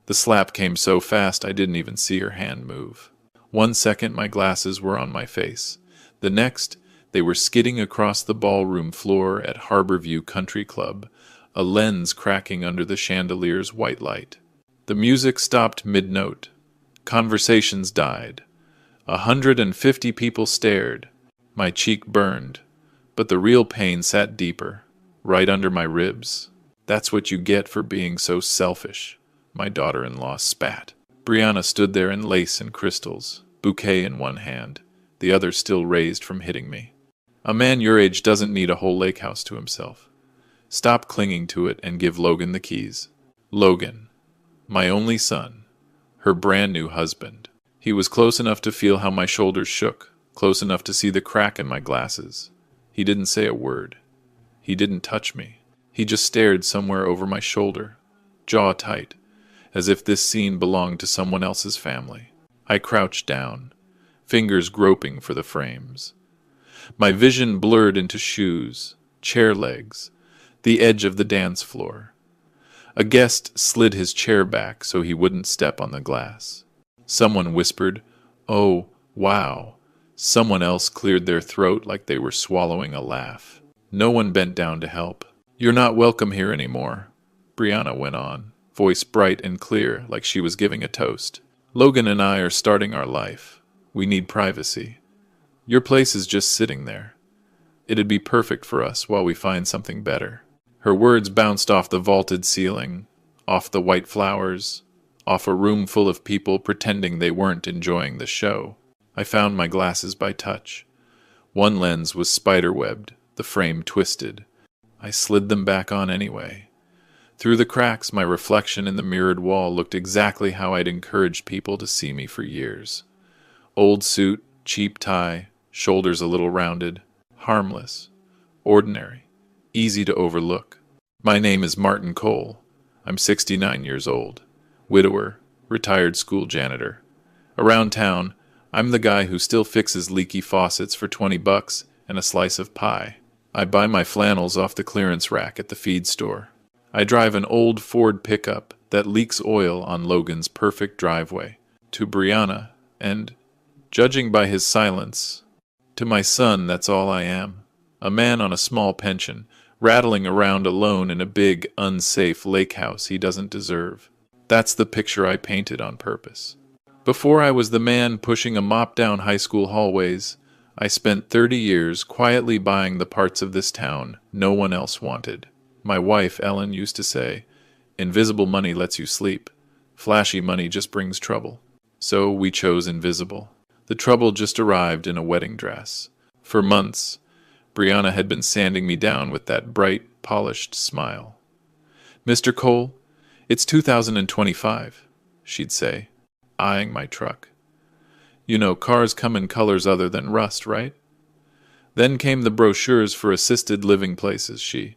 The slap came so fast I didn't even see her hand move. 1 second my glasses were on my face. The next, they were skidding across the ballroom floor at Harborview Country Club, a lens cracking under the chandelier's white light. The music stopped mid-note. Conversations died. 150 people stared. My cheek burned, but the real pain sat deeper, right under my ribs. That's what you get for being so selfish, my daughter-in-law spat. Brianna stood there in lace and crystals, bouquet in one hand, the other still raised from hitting me. A man your age doesn't need a whole lake house to himself. Stop clinging to it and give Logan the keys. Logan, my only son, her brand new husband. He was close enough to feel how my shoulders shook, close enough to see the crack in my glasses. He didn't say a word. He didn't touch me. He just stared somewhere over my shoulder, jaw tight, as if this scene belonged to someone else's family. I crouched down, fingers groping for the frames. My vision blurred into shoes, chair legs, the edge of the dance floor. A guest slid his chair back so he wouldn't step on the glass. Someone whispered, "Oh, wow." Someone else cleared their throat like they were swallowing a laugh. No one bent down to help. "You're not welcome here anymore," Brianna went on, voice bright and clear like she was giving a toast. "Logan and I are starting our life. We need privacy. Your place is just sitting there. It'd be perfect for us while we find something better." Her words bounced off the vaulted ceiling, off the white flowers, off a room full of people pretending they weren't enjoying the show. I found my glasses by touch. One lens was spiderwebbed, the frame twisted. I slid them back on anyway. Through the cracks, my reflection in the mirrored wall looked exactly how I'd encouraged people to see me for years. Old suit, cheap tie, shoulders a little rounded, harmless, ordinary, easy to overlook. My name is Martin Cole. I'm 69 years old. Widower, retired school janitor. Around town, I'm the guy who still fixes leaky faucets for $20 and a slice of pie. I buy my flannels off the clearance rack at the feed store. I drive an old Ford pickup that leaks oil on Logan's perfect driveway. To Brianna, and, judging by his silence, to my son, that's all I am. A man on a small pension, rattling around alone in a big, unsafe lake house he doesn't deserve. That's the picture I painted on purpose. Before I was the man pushing a mop down high school hallways, I spent 30 years quietly buying the parts of this town no one else wanted. My wife, Ellen, used to say, "Invisible money lets you sleep. Flashy money just brings trouble." So we chose invisible. The trouble just arrived in a wedding dress. For months, Brianna had been sanding me down with that bright, polished smile. "Mr. Cole, it's 2025, she'd say, eyeing my truck. "You know, cars come in colors other than rust, right?" Then came the brochures for assisted living places she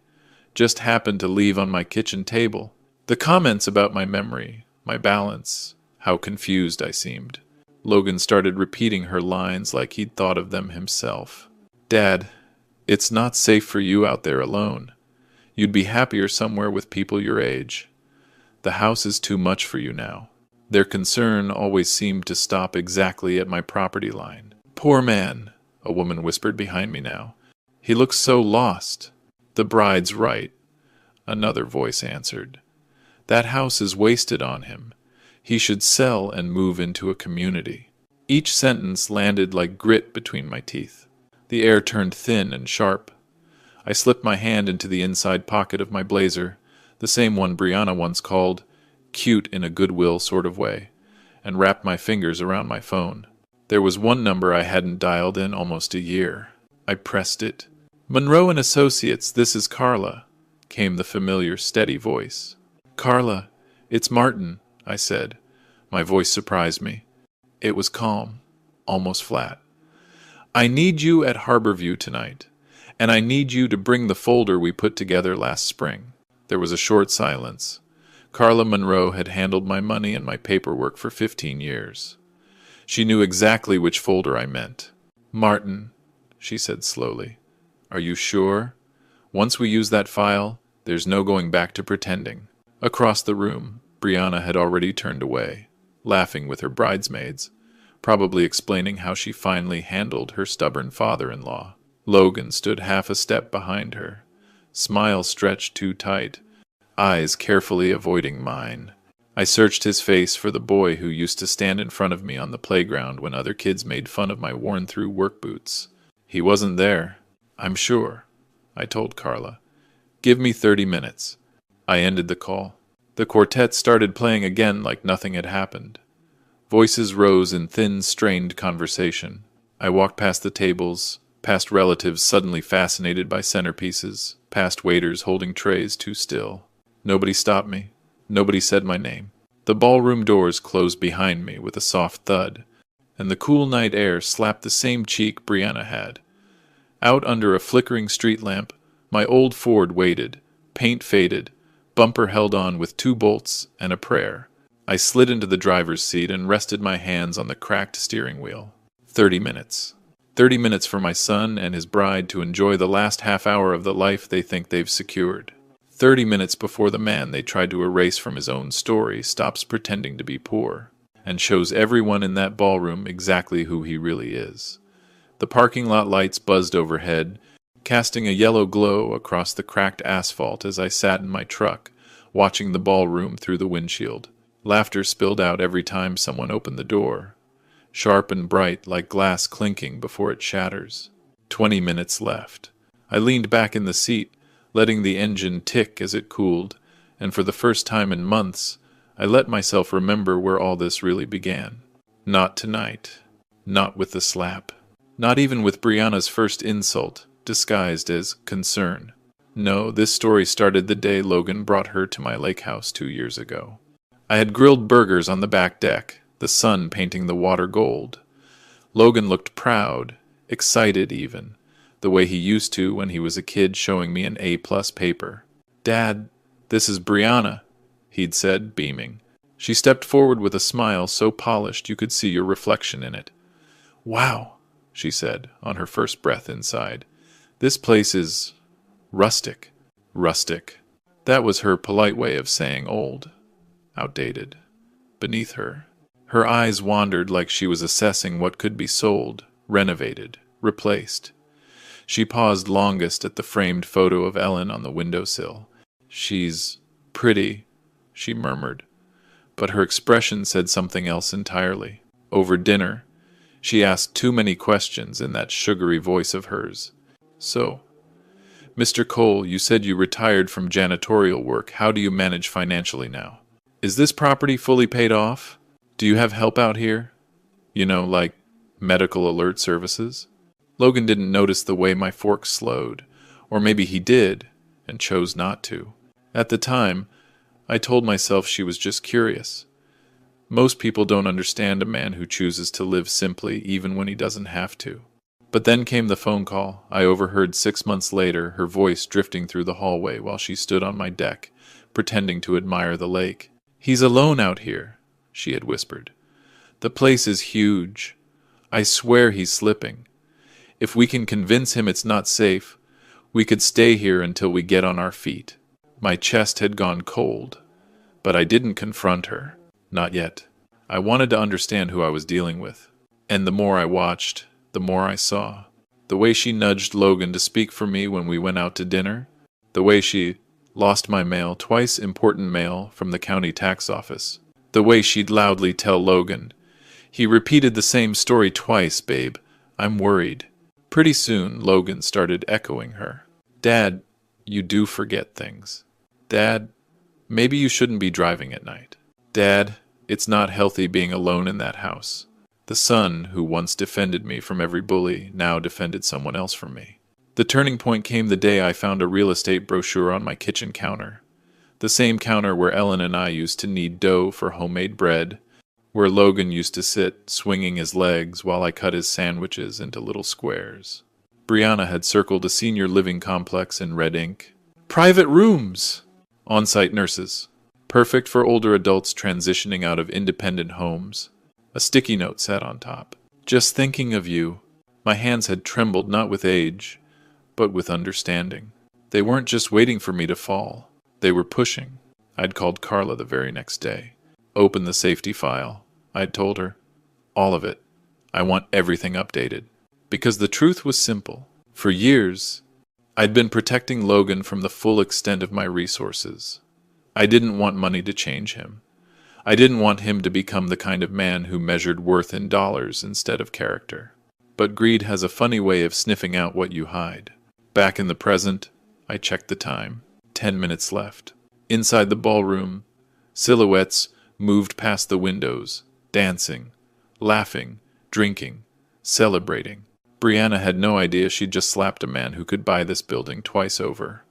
just happened to leave on my kitchen table. The comments about my memory, my balance, how confused I seemed. Logan started repeating her lines like he'd thought of them himself. "Dad, it's not safe for you out there alone. You'd be happier somewhere with people your age. The house is too much for you now." Their concern always seemed to stop exactly at my property line. "Poor man," a woman whispered behind me now. "He looks so lost." "The bride's right," another voice answered. "That house is wasted on him. He should sell and move into a community." Each sentence landed like grit between my teeth. The air turned thin and sharp. I slipped my hand into the inside pocket of my blazer, the same one Brianna once called cute in a goodwill sort of way, and wrapped my fingers around my phone. There was one number I hadn't dialed in almost a year. I pressed it. "Monroe and Associates, this is Carla," came the familiar, steady voice. "Carla, it's Martin," I said. My voice surprised me. It was calm, almost flat. "I need you at Harborview tonight, and I need you to bring the folder we put together last spring." There was a short silence. Carla Monroe had handled my money and my paperwork for 15 years. She knew exactly which folder I meant. "Martin," she said slowly, "are you sure? Once we use that file, there's no going back to pretending." Across the room, Brianna had already turned away, laughing with her bridesmaids, probably explaining how she finally handled her stubborn father-in-law. Logan stood half a step behind her, smile stretched too tight, eyes carefully avoiding mine. I searched his face for the boy who used to stand in front of me on the playground when other kids made fun of my worn-through work boots. He wasn't there, I'm sure, I told Carla. Give me 30 minutes. I ended the call. The quartet started playing again like nothing had happened. Voices rose in thin, strained conversation. I walked past the tables, past relatives suddenly fascinated by centerpieces, past waiters holding trays too still. Nobody stopped me. Nobody said my name. The ballroom doors closed behind me with a soft thud, and the cool night air slapped the same cheek Brianna had. Out under a flickering street lamp, my old Ford waited, paint faded, bumper held on with 2 bolts and a prayer. I slid into the driver's seat and rested my hands on the cracked steering wheel. 30 minutes. 30 minutes for my son and his bride to enjoy the last half hour of the life they think they've secured. 30 minutes before the man they tried to erase from his own story stops pretending to be poor and shows everyone in that ballroom exactly who he really is. The parking lot lights buzzed overhead, casting a yellow glow across the cracked asphalt as I sat in my truck, watching the ballroom through the windshield. Laughter spilled out every time someone opened the door, sharp and bright like glass clinking before it shatters. 20 minutes left. I leaned back in the seat, letting the engine tick as it cooled, and for the first time in months, I let myself remember where all this really began. Not tonight. Not with the slap. Not even with Brianna's first insult, disguised as concern. No, this story started the day Logan brought her to my lake house 2 years ago. I had grilled burgers on the back deck, the sun painting the water gold. Logan looked proud, excited even, the way he used to when he was a kid showing me an A-plus paper. "Dad, this is Brianna," he'd said, beaming. She stepped forward with a smile so polished you could see your reflection in it. "Wow," she said, on her first breath inside. "This place is rustic." Rustic. That was her polite way of saying old. Outdated. Beneath her. Her eyes wandered like she was assessing what could be sold, renovated, replaced. She paused longest at the framed photo of Ellen on the windowsill. "She's pretty," she murmured, but her expression said something else entirely. Over dinner, she asked too many questions in that sugary voice of hers. "So, Mr. Cole, you said you retired from janitorial work. How do you manage financially now? Is this property fully paid off? Do you have help out here? You know, like medical alert services?" Logan didn't notice the way my fork slowed, or maybe he did, and chose not to. At the time, I told myself she was just curious. Most people don't understand a man who chooses to live simply even when he doesn't have to. But then came the phone call. I overheard 6 months later her voice drifting through the hallway while she stood on my deck, pretending to admire the lake. "He's alone out here," she had whispered. "The place is huge. I swear he's slipping. If we can convince him it's not safe, we could stay here until we get on our feet." My chest had gone cold, but I didn't confront her. Not yet. I wanted to understand who I was dealing with. And the more I watched, the more I saw. The way she nudged Logan to speak for me when we went out to dinner. The way she lost my mail, twice important mail from the county tax office. The way she'd loudly tell Logan, "He repeated the same story twice, babe. I'm worried." Pretty soon, Logan started echoing her. "Dad, you do forget things. Dad, maybe you shouldn't be driving at night. Dad, it's not healthy being alone in that house." The son, who once defended me from every bully, now defended someone else from me. The turning point came the day I found a real estate brochure on my kitchen counter. The same counter where Ellen and I used to knead dough for homemade bread, where Logan used to sit, swinging his legs while I cut his sandwiches into little squares. Brianna had circled a senior living complex in red ink. "Private rooms!" On-site nurses. Perfect for older adults transitioning out of independent homes. A sticky note sat on top. "Just thinking of you." My hands had trembled not with age, but with understanding. They weren't just waiting for me to fall. They were pushing. I'd called Carla the very next day. Open the safety file, I'd told her. All of it. I want everything updated. Because the truth was simple. For years, I'd been protecting Logan from the full extent of my resources. I didn't want money to change him. I didn't want him to become the kind of man who measured worth in dollars instead of character. But greed has a funny way of sniffing out what you hide. Back in the present, I checked the time. 10 minutes left. Inside the ballroom, silhouettes moved past the windows, dancing, laughing, drinking, celebrating. Brianna had no idea she'd just slapped a man who could buy this building twice over.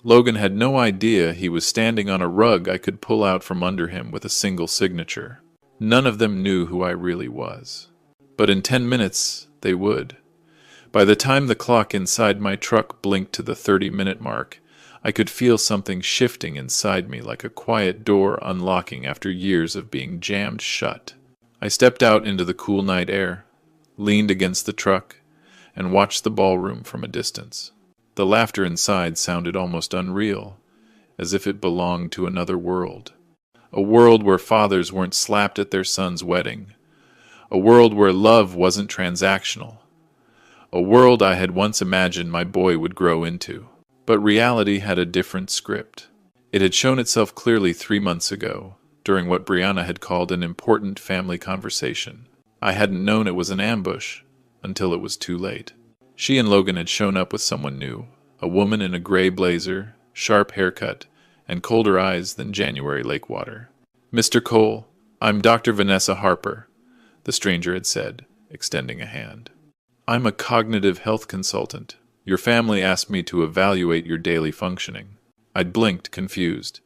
Logan had no idea he was standing on a rug I could pull out from under him with a single signature. None of them knew who I really was. But in 10 minutes, they would. By the time the clock inside my truck blinked to the 30-minute mark, I could feel something shifting inside me like a quiet door unlocking after years of being jammed shut. I stepped out into the cool night air, leaned against the truck, and watched the ballroom from a distance. The laughter inside sounded almost unreal, as if it belonged to another world. A world where fathers weren't slapped at their son's wedding. A world where love wasn't transactional. A world I had once imagined my boy would grow into. But reality had a different script. It had shown itself clearly 3 months ago, during what Brianna had called an important family conversation. I hadn't known it was an ambush until it was too late. She and Logan had shown up with someone new, a woman in a gray blazer, sharp haircut, and colder eyes than January lake water. "Mr. Cole, I'm Dr. Vanessa Harper," the stranger had said, extending a hand. "I'm a cognitive health consultant. Your family asked me to evaluate your daily functioning." I'd blinked, confused.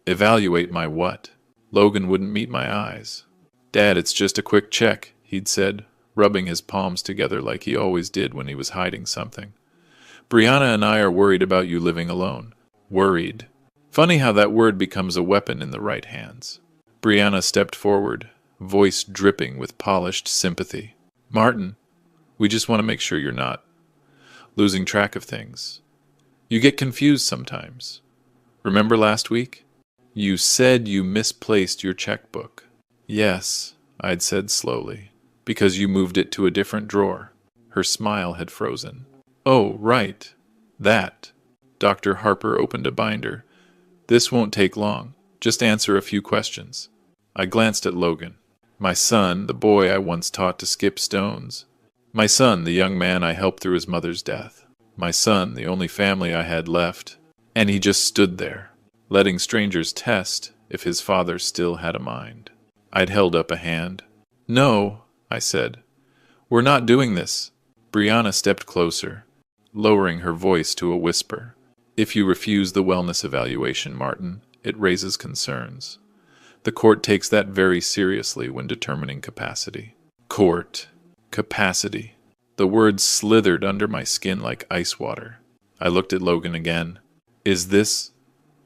Evaluate my what? Logan wouldn't meet my eyes. "Dad, it's just a quick check," he'd said, rubbing his palms together like he always did when he was hiding something. "Brianna and I are worried about you living alone." Worried. Funny how that word becomes a weapon in the right hands. Brianna stepped forward, voice dripping with polished sympathy. "Martin, we just want to make sure you're not losing track of things. You get confused sometimes. Remember last week? You said you misplaced your checkbook." "Yes," I'd said slowly, "because you moved it to a different drawer." Her smile had frozen. "Oh, right. That." Dr. Harper opened a binder. "This won't take long. Just answer a few questions." I glanced at Logan. My son, the boy I once taught to skip stones. My son, the young man I helped through his mother's death. My son, the only family I had left. And he just stood there, letting strangers test if his father still had a mind. I'd held up a hand. "No," I said. "We're not doing this." Brianna stepped closer, lowering her voice to a whisper. "If you refuse the wellness evaluation, Martin, it raises concerns. The court takes that very seriously when determining capacity." Court. Capacity. The words slithered under my skin like ice water. I looked at Logan again. "Is this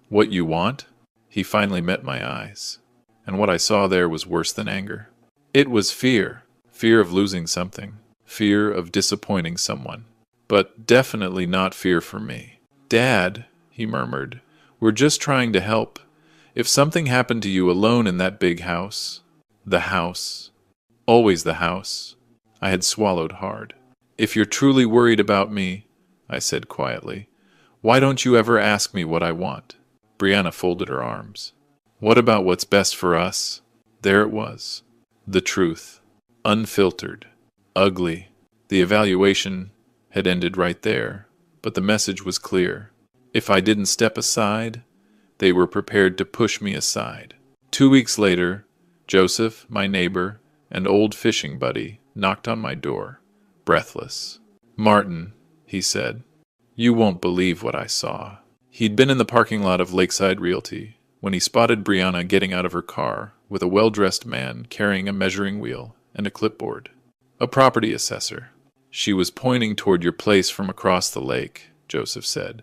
what you want?" He finally met my eyes, and what I saw there was worse than anger. It was fear. Fear of losing something. Fear of disappointing someone. But definitely not fear for me. "Dad," he murmured, "we're just trying to help. If something happened to you alone in that big house..." The house. Always the house. I had swallowed hard. "If you're truly worried about me," I said quietly, "why don't you ever ask me what I want?" Brianna folded her arms. "What about what's best for us?" There it was. The truth. Unfiltered. Ugly. The evaluation had ended right there, but the message was clear. If I didn't step aside, they were prepared to push me aside. 2 weeks later, Joseph, my neighbor, and old fishing buddy, knocked on my door, breathless. "Martin," he said, "you won't believe what I saw." He'd been in the parking lot of Lakeside Realty when he spotted Brianna getting out of her car with a well-dressed man carrying a measuring wheel and a clipboard. "A property assessor. She was pointing toward your place from across the lake," Joseph said,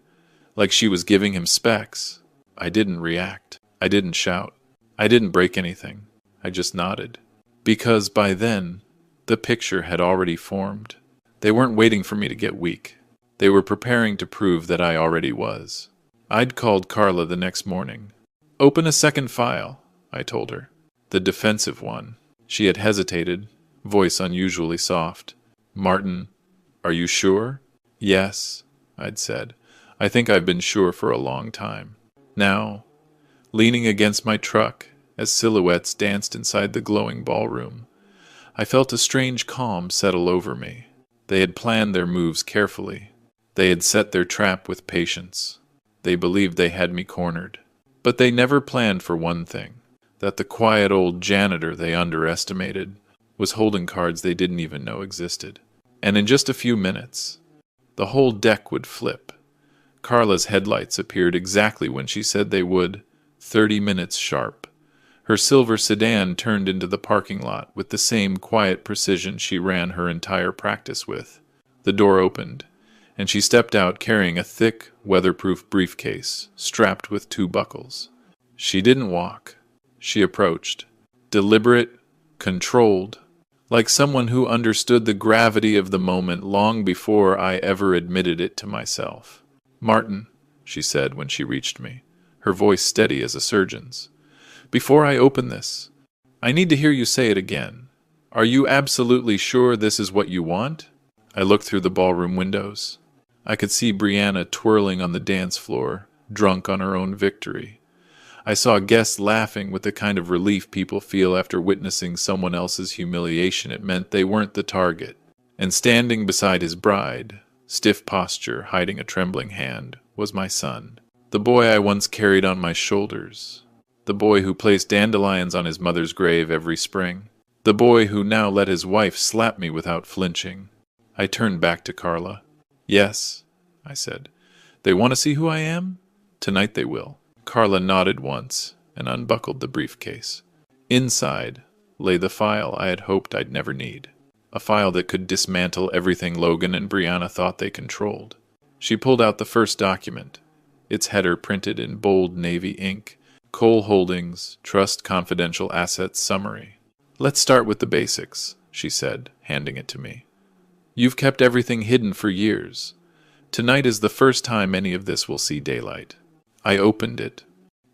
like she was giving him specs. I didn't react. I didn't shout. I didn't break anything. I just nodded. Because by then, the picture had already formed. They weren't waiting for me to get weak. They were preparing to prove that I already was. I'd called Carla the next morning. Open a second file, I told her. The defensive one. She had hesitated, voice unusually soft. Martin, are you sure? Yes, I'd said. I think I've been sure for a long time. Now, leaning against my truck, as silhouettes danced inside the glowing ballroom, I felt a strange calm settle over me. They had planned their moves carefully. They had set their trap with patience. They believed they had me cornered. But they never planned for one thing, that the quiet old janitor they underestimated was holding cards they didn't even know existed. And in just a few minutes, the whole deck would flip. Carla's headlights appeared exactly when she said they would, 30 minutes sharp. Her silver sedan turned into the parking lot with the same quiet precision she ran her entire practice with. The door opened, and she stepped out carrying a thick, weatherproof briefcase strapped with 2 buckles. She didn't walk. She approached, deliberate, controlled, like someone who understood the gravity of the moment long before I ever admitted it to myself. Martin, she said when she reached me, her voice steady as a surgeon's. Before I open this, I need to hear you say it again. Are you absolutely sure this is what you want? I looked through the ballroom windows. I could see Brianna twirling on the dance floor, drunk on her own victory. I saw guests laughing with the kind of relief people feel after witnessing someone else's humiliation. It meant they weren't the target. And standing beside his bride, stiff posture hiding a trembling hand, was my son. The boy I once carried on my shoulders. The boy who placed dandelions on his mother's grave every spring. The boy who now let his wife slap me without flinching. I turned back to Carla. Yes, I said. They want to see who I am? Tonight they will. Carla nodded once and unbuckled the briefcase. Inside lay the file I had hoped I'd never need. A file that could dismantle everything Logan and Brianna thought they controlled. She pulled out the first document, its header printed in bold navy ink. Cole Holdings, Trust Confidential Assets Summary. Let's start with the basics, she said, handing it to me. You've kept everything hidden for years. Tonight is the first time any of this will see daylight. I opened it,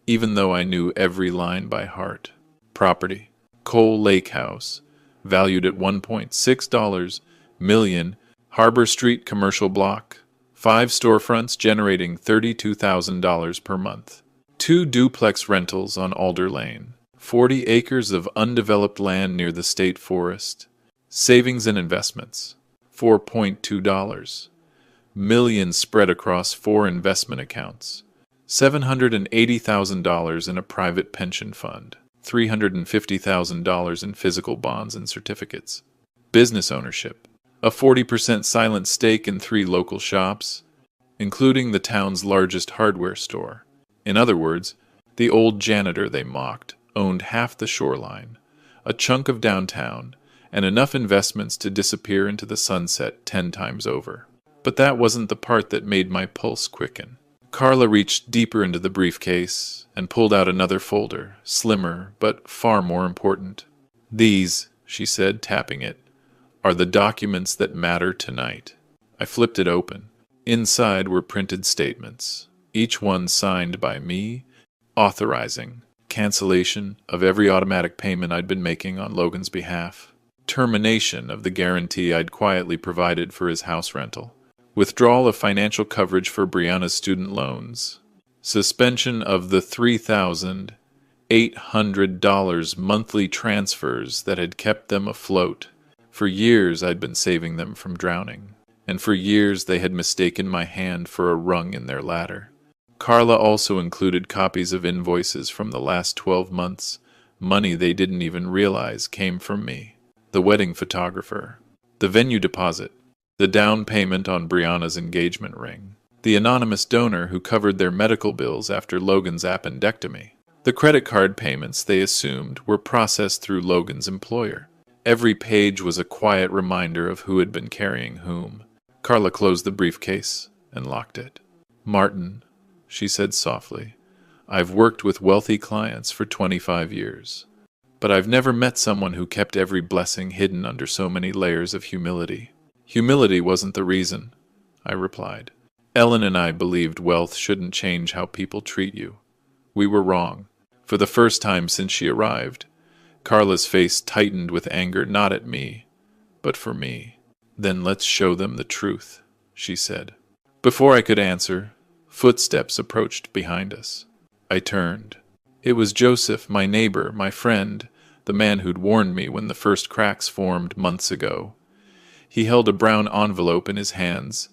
even though I knew every line by heart. Property. Cole Lake House, valued at $1.6 million, Harbor Street commercial block. 5 storefronts generating $32,000 per month. 2 duplex rentals on Alder Lane, 40 acres of undeveloped land near the state forest. Savings and investments, $4.2 million spread across 4 investment accounts. $780,000 in a private pension fund, $350,000 in physical bonds and certificates. Business ownership, a 40% silent stake in 3 local shops, including the town's largest hardware store. In other words, the old janitor they mocked owned half the shoreline, a chunk of downtown, and enough investments to disappear into the sunset 10 times over. But that wasn't the part that made my pulse quicken. Carla reached deeper into the briefcase and pulled out another folder, slimmer but far more important. These, she said, tapping it, are the documents that matter tonight. I flipped it open. Inside were printed statements, each one signed by me, authorizing cancellation of every automatic payment I'd been making on Logan's behalf, termination of the guarantee I'd quietly provided for his house rental, withdrawal of financial coverage for Brianna's student loans, suspension of the $3,800 monthly transfers that had kept them afloat. For years I'd been saving them from drowning, and for years they had mistaken my hand for a rung in their ladder. Carla also included copies of invoices from the last 12 months, money they didn't even realize came from me, the wedding photographer, the venue deposit, the down payment on Brianna's engagement ring, the anonymous donor who covered their medical bills after Logan's appendectomy, the credit card payments they assumed were processed through Logan's employer. Every page was a quiet reminder of who had been carrying whom. Carla closed the briefcase and locked it. Martin, she said softly, I've worked with wealthy clients for 25 years, but I've never met someone who kept every blessing hidden under so many layers of humility. Humility wasn't the reason, I replied. Ellen and I believed wealth shouldn't change how people treat you. We were wrong. For the first time since she arrived, Carla's face tightened with anger, not at me, but for me. "Then let's show them the truth," she said. Before I could answer, footsteps approached behind us. I turned. It was Joseph, my neighbor, my friend, the man who'd warned me when the first cracks formed months ago. He held a brown envelope in his hands,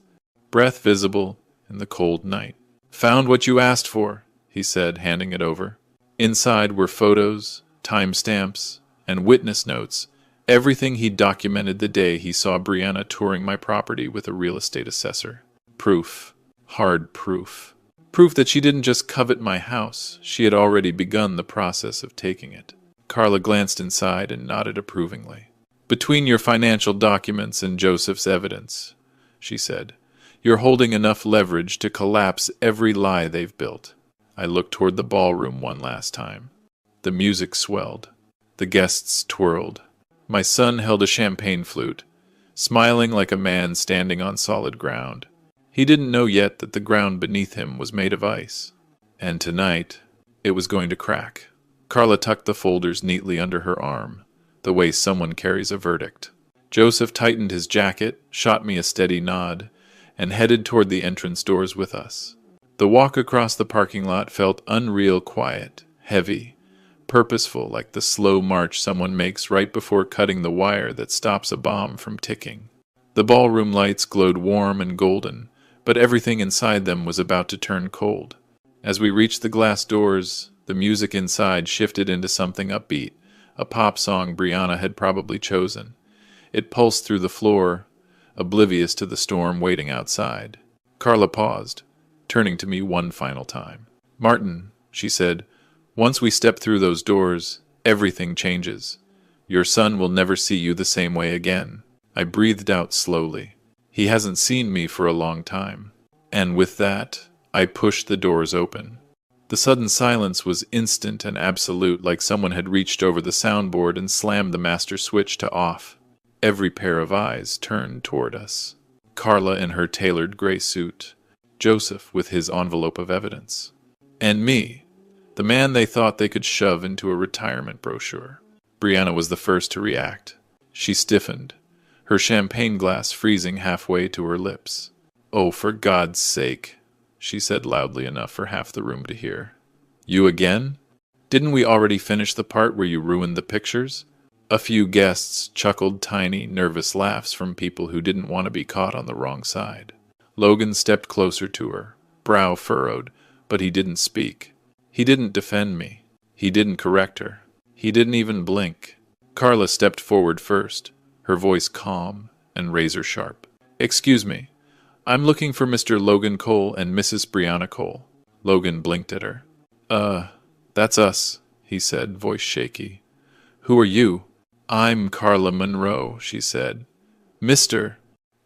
breath visible in the cold night. "Found what you asked for," he said, handing it over. Inside were photos, timestamps, and witness notes, everything he'd documented the day he saw Brianna touring my property with a real estate assessor. Proof. Hard proof. Proof that she didn't just covet my house, she had already begun the process of taking it. Carla glanced inside and nodded approvingly. "Between your financial documents and Joseph's evidence," she said, "you're holding enough leverage to collapse every lie they've built." I looked toward the ballroom one last time. The music swelled. The guests twirled. My son held a champagne flute, smiling like a man standing on solid ground. He didn't know yet that the ground beneath him was made of ice. And tonight, it was going to crack. Carla tucked the folders neatly under her arm, the way someone carries a verdict. Joseph tightened his jacket, shot me a steady nod, and headed toward the entrance doors with us. The walk across the parking lot felt unreal quiet, heavy, purposeful, like the slow march someone makes right before cutting the wire that stops a bomb from ticking. The ballroom lights glowed warm and golden, but everything inside them was about to turn cold. As we reached the glass doors, the music inside shifted into something upbeat, a pop song Brianna had probably chosen. It pulsed through the floor, oblivious to the storm waiting outside. Carla paused, turning to me one final time. "Martin," she said, "once we step through those doors, everything changes. Your son will never see you the same way again." I breathed out slowly. He hasn't seen me for a long time. And with that, I pushed the doors open. The sudden silence was instant and absolute, like someone had reached over the soundboard and slammed the master switch to off. Every pair of eyes turned toward us. Carla in her tailored gray suit, Joseph with his envelope of evidence, and me, the man they thought they could shove into a retirement brochure. Brianna was the first to react. She stiffened, her champagne glass freezing halfway to her lips. "Oh, for God's sake," she said loudly enough for half the room to hear. "You again? Didn't we already finish the part where you ruined the pictures?" A few guests chuckled tiny, nervous laughs from people who didn't want to be caught on the wrong side. Logan stepped closer to her, brow furrowed, but he didn't speak. He didn't defend me. He didn't correct her. He didn't even blink. Carla stepped forward first, her voice calm and razor-sharp. "Excuse me. I'm looking for Mr. Logan Cole and Mrs. Brianna Cole." Logan blinked at her. That's us," he said, voice shaky. "Who are you?" "I'm Carla Monroe," she said. "Mr.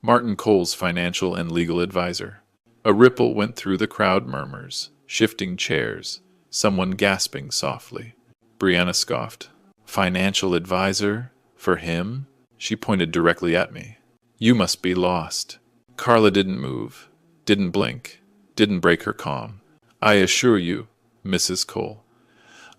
Martin Cole's financial and legal advisor." A ripple went through the crowd murmurs, shifting chairs, someone gasping softly. Brianna scoffed. "Financial advisor? For him?" She pointed directly at me. "You must be lost." Carla didn't move, didn't blink, didn't break her calm. "I assure you, Mrs. Cole,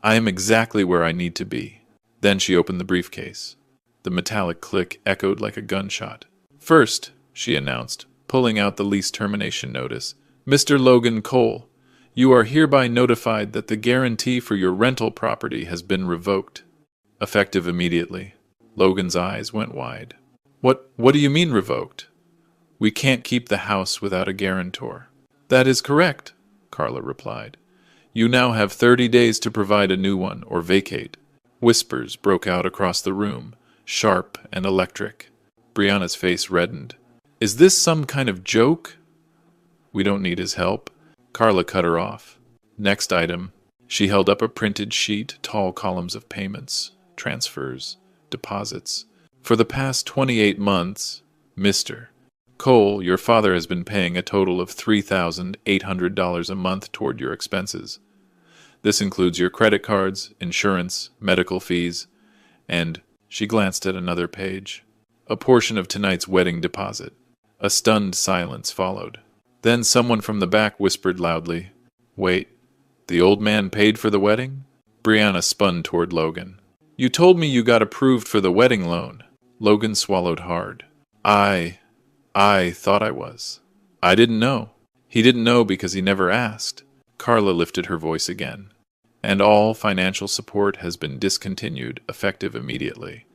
I am exactly where I need to be." Then she opened the briefcase. The metallic click echoed like a gunshot. "First," she announced, pulling out the lease termination notice, "Mr. Logan Cole, you are hereby notified that the guarantee for your rental property has been revoked." Effective immediately. Logan's eyes went wide. What do you mean revoked?" "We can't keep the house without a guarantor." "That is correct," Carla replied. "You now have 30 days to provide a new one or vacate." Whispers broke out across the room, sharp and electric. Brianna's face reddened. "Is this some kind of joke?" "We don't need his help." Carla cut her off. "Next item." She held up a printed sheet, tall columns of payments, transfers, deposits. "For the past 28 months, Mr. Cole, your father has been paying a total of $3,800 a month toward your expenses. This includes your credit cards, insurance, medical fees, and," she glanced at another page, "a portion of tonight's wedding deposit." A stunned silence followed. Then someone from the back whispered loudly, "Wait, the old man paid for the wedding?" Brianna spun toward Logan. You told me you got approved for the wedding loan. Logan swallowed hard. I thought I was. I didn't know. He didn't know because he never asked. Carla lifted her voice again. And all financial support has been discontinued, effective immediately.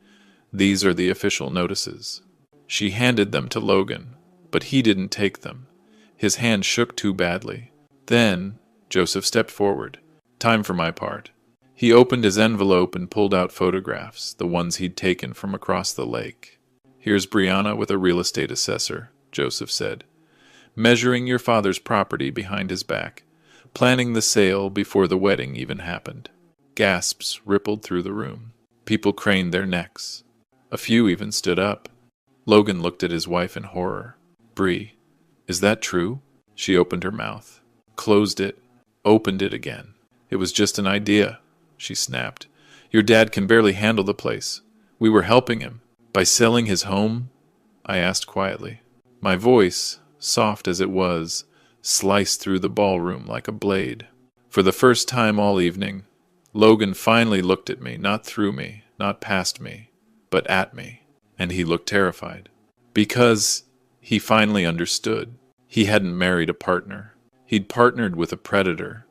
These are the official notices. She handed them to Logan, but he didn't take them. His hand shook too badly. Then, Joseph stepped forward. Time for my part. He opened his envelope and pulled out photographs, the ones he'd taken from across the lake. Here's Brianna with a real estate assessor, Joseph said, measuring your father's property behind his back, planning the sale before the wedding even happened. Gasps rippled through the room. People craned their necks. A few even stood up. Logan looked at his wife in horror. Bree, is that true? She opened her mouth, closed it, opened it again. It was just an idea, she snapped. Your dad can barely handle the place. We were helping him. By selling his home? I asked quietly. My voice, soft as it was, sliced through the ballroom like a blade. For the first time all evening, Logan finally looked at me, not through me, not past me, but at me. And he looked terrified. Because he finally understood. He hadn't married a partner. He'd partnered with a predator,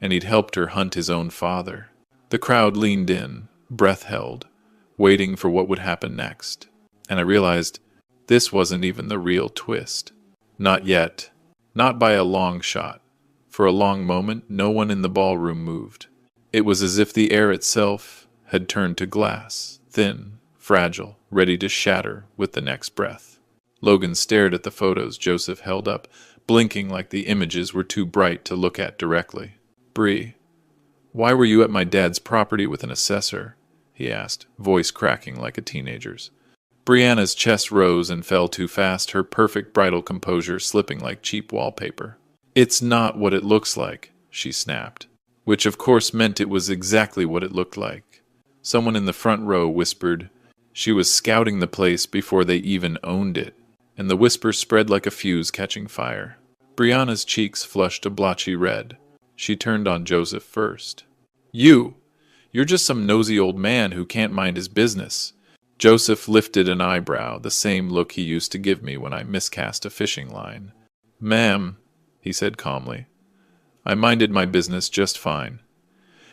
and he'd helped her hunt his own father. The crowd leaned in, breath held, waiting for what would happen next. And I realized this wasn't even the real twist. Not yet. Not by a long shot. For a long moment, no one in the ballroom moved. It was as if the air itself had turned to glass, thin, fragile, ready to shatter with the next breath. Logan stared at the photos Joseph held up, blinking like the images were too bright to look at directly. Bree, why were you at my dad's property with an assessor? He asked, voice cracking like a teenager's. Brianna's chest rose and fell too fast, her perfect bridal composure slipping like cheap wallpaper. It's not what it looks like, she snapped, which of course meant it was exactly what it looked like. Someone in the front row whispered, she was scouting the place before they even owned it, and the whisper spread like a fuse catching fire. Brianna's cheeks flushed a blotchy red. She turned on Joseph first. You're just some nosy old man who can't mind his business. Joseph lifted an eyebrow, the same look he used to give me when I miscast a fishing line. Ma'am, he said calmly, I minded my business just fine.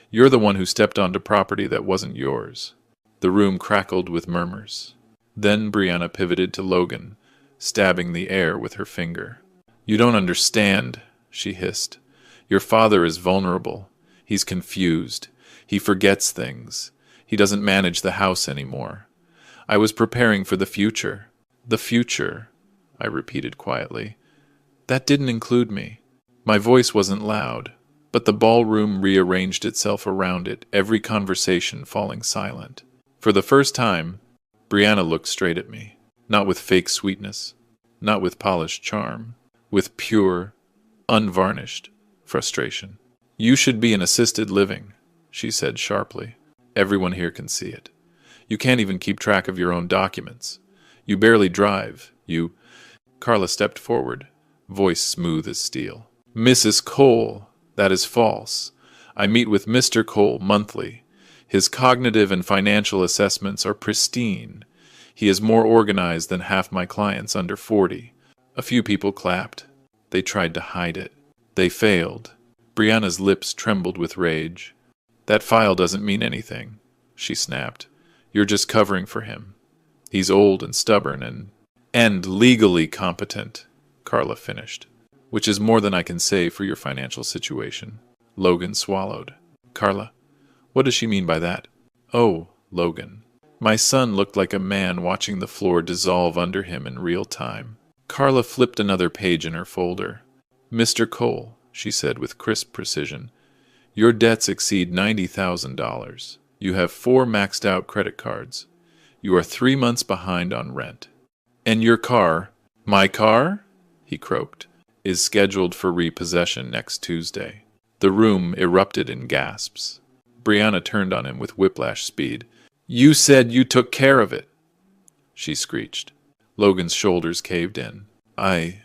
You're the one who stepped onto property that wasn't yours. The room crackled with murmurs. Then Brianna pivoted to Logan, stabbing the air with her finger. You don't understand, she hissed. Your father is vulnerable. He's confused. He forgets things. He doesn't manage the house anymore. I was preparing for the future. The future, I repeated quietly. That didn't include me. My voice wasn't loud, but the ballroom rearranged itself around it, every conversation falling silent. For the first time, Brianna looked straight at me, not with fake sweetness, not with polished charm, with pure, unvarnished frustration. You should be in assisted living, she said sharply. Everyone here can see it. You can't even keep track of your own documents. You barely drive. Carla stepped forward, voice smooth as steel. Mrs. Cole, that is false. I meet with Mr. Cole monthly. His cognitive and financial assessments are pristine. He is more organized than half my clients under 40. A few people clapped. They tried to hide it. They failed. Brianna's lips trembled with rage. That file doesn't mean anything, she snapped. You're just covering for him. He's old and stubborn and legally competent, Carla finished, which is more than I can say for your financial situation. Logan swallowed. Carla, what does she mean by that? Oh, Logan. My son looked like a man watching the floor dissolve under him in real time. Carla flipped another page in her folder. Mr. Cole, she said with crisp precision, your debts exceed $90,000. You have 4 maxed-out credit cards. You are 3 months behind on rent. And your car, my car, he croaked, is scheduled for repossession next Tuesday. The room erupted in gasps. Brianna turned on him with whiplash speed. You said you took care of it, she screeched. Logan's shoulders caved in. I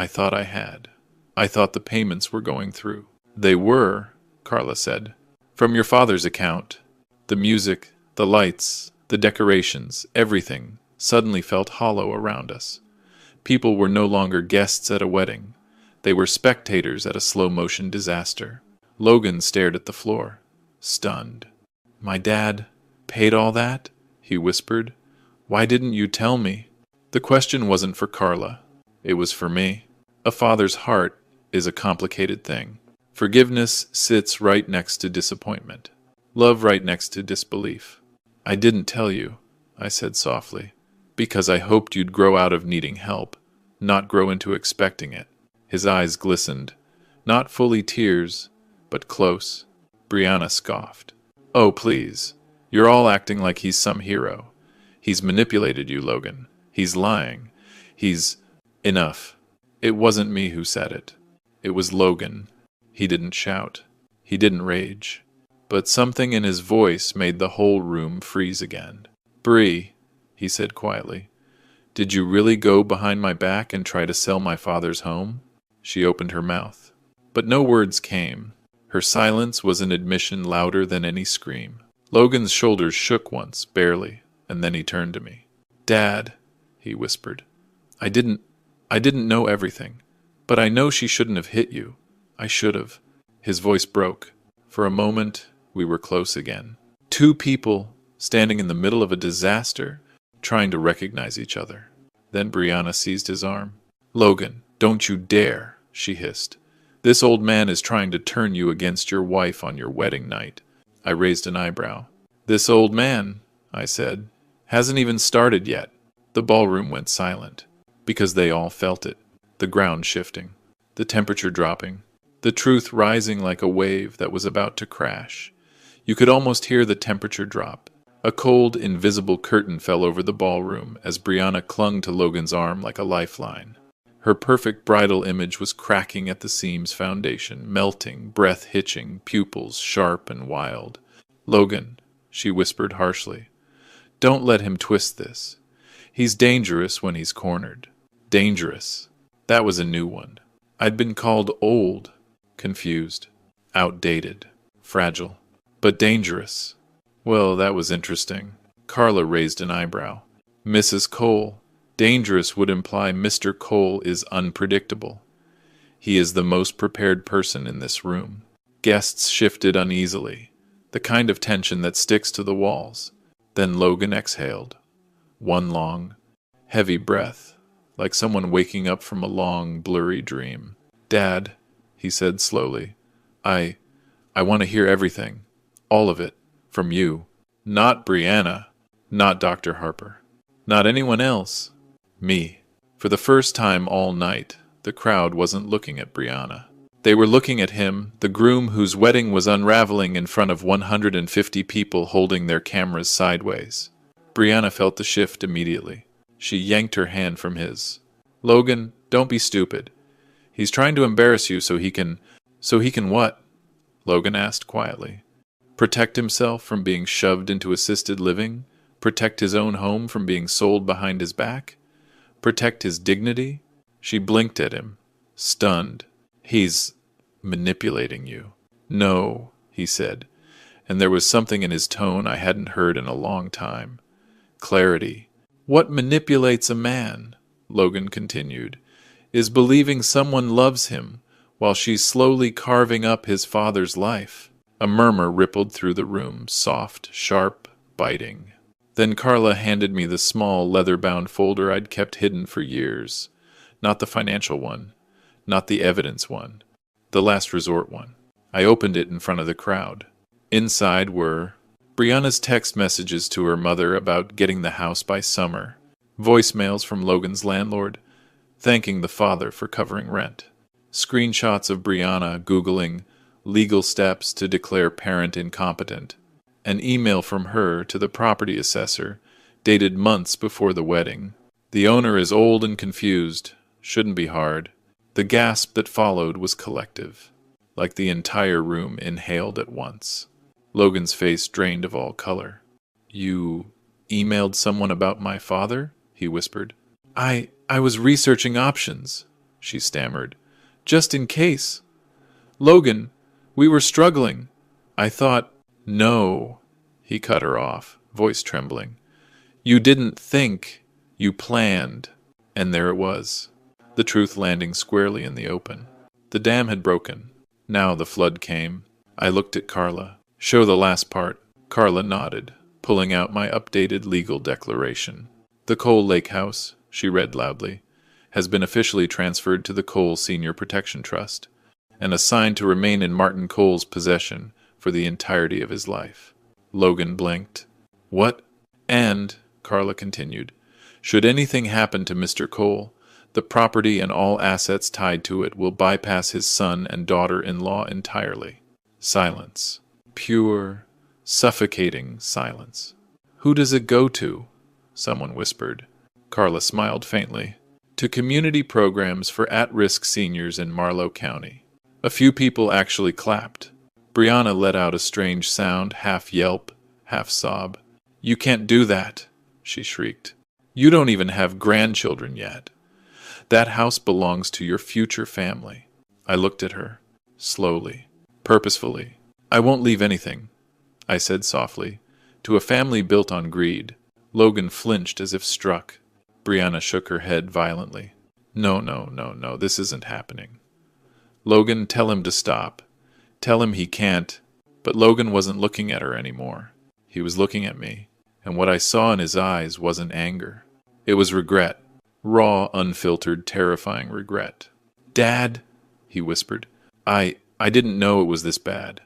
thought I had. I thought the payments were going through. They were, Carla said. From your father's account. The music, the lights, the decorations, everything suddenly felt hollow around us. People were no longer guests at a wedding. They were spectators at a slow-motion disaster. Logan stared at the floor, stunned. My dad paid all that? He whispered. Why didn't you tell me? The question wasn't for Carla. It was for me. A father's heart is a complicated thing. Forgiveness sits right next to disappointment. Love right next to disbelief. I didn't tell you, I said softly, because I hoped you'd grow out of needing help, not grow into expecting it. His eyes glistened, not fully tears, but close. Brianna scoffed. Oh, please. You're all acting like he's some hero. He's manipulated you, Logan. He's lying. He's... Enough. It wasn't me who said it. It was Logan. He didn't shout. He didn't rage. But something in his voice made the whole room freeze again. Bree, he said quietly, did you really go behind my back and try to sell my father's home? She opened her mouth. But no words came. Her silence was an admission louder than any scream. Logan's shoulders shook once, barely, and then he turned to me. Dad, he whispered, I didn't know everything, but I know she shouldn't have hit you. I should have. His voice broke. For a moment, we were close again. Two people standing in the middle of a disaster, trying to recognize each other. Then Brianna seized his arm. Logan, don't you dare, she hissed. This old man is trying to turn you against your wife on your wedding night. I raised an eyebrow. This old man, I said, hasn't even started yet. The ballroom went silent, because they all felt it. The ground shifting, the temperature dropping, the truth rising like a wave that was about to crash. You could almost hear the temperature drop. A cold, invisible curtain fell over the ballroom as Brianna clung to Logan's arm like a lifeline. Her perfect bridal image was cracking at the seam's foundation, melting, breath hitching, pupils sharp and wild. Logan, she whispered harshly, don't let him twist this. He's dangerous when he's cornered. Dangerous. That was a new one. I'd been called old, confused, outdated, fragile, but dangerous. Well, that was interesting. Carla raised an eyebrow. Mrs. Cole. Dangerous would imply Mr. Cole is unpredictable. He is the most prepared person in this room. Guests shifted uneasily, the kind of tension that sticks to the walls. Then Logan exhaled. One long, heavy breath, like someone waking up from a long, blurry dream. Dad, he said slowly, I want to hear everything, all of it, from you. Not Brianna, not Dr. Harper, not anyone else. Me. For the first time all night, the crowd wasn't looking at Brianna. They were looking at him, the groom whose wedding was unraveling in front of 150 people holding their cameras sideways. Brianna felt the shift immediately. She yanked her hand from his. Logan, don't be stupid. He's trying to embarrass you so he can what? Logan asked quietly. Protect himself from being shoved into assisted living? Protect his own home from being sold behind his back? Protect his dignity? She blinked at him, stunned. He's manipulating you. No, he said, and there was something in his tone I hadn't heard in a long time. Clarity. What manipulates a man, Logan continued, is believing someone loves him while she's slowly carving up his father's life. A murmur rippled through the room, soft, sharp, biting. Then Carla handed me the small, leather-bound folder I'd kept hidden for years. Not the financial one, not the evidence one, the last resort one. I opened it in front of the crowd. Inside were Brianna's text messages to her mother about getting the house by summer, voicemails from Logan's landlord, thanking the father for covering rent, screenshots of Brianna Googling legal steps to declare parent incompetent, an email from her to the property assessor, dated months before the wedding. The owner is old and confused. Shouldn't be hard. The gasp that followed was collective, like the entire room inhaled at once. Logan's face drained of all color. You emailed someone about my father? He whispered. I was researching options, she stammered. Just in case. Logan, we were struggling. I thought No, he cut her off, voice trembling. You didn't think, you planned. And there it was, the truth landing squarely in the open. The dam had broken. Now the flood came. I looked at Carla. Show the last part. Carla nodded, pulling out my updated legal declaration. The Cole Lake House, she read loudly, has been officially transferred to the Cole Senior Protection Trust and assigned to remain in Martin Cole's possession for the entirety of his life. Logan blinked. What? And, Carla continued, should anything happen to Mr. Cole, the property and all assets tied to it will bypass his son and daughter-in-law entirely. Silence. Pure, suffocating silence. Who does it go to? Someone whispered. Carla smiled faintly. To community programs for at-risk seniors in Marlowe County. A few people actually clapped. Brianna let out a strange sound, half yelp, half sob. You can't do that, she shrieked. You don't even have grandchildren yet. That house belongs to your future family. I looked at her, slowly, purposefully. I won't leave anything, I said softly, to a family built on greed. Logan flinched as if struck. Brianna shook her head violently. No, this isn't happening. Logan, tell him to stop. Tell him he can't. But Logan wasn't looking at her anymore. He was looking at me, and what I saw in his eyes wasn't anger. It was regret. Raw, unfiltered, terrifying regret. Dad, he whispered, I didn't know it was this bad.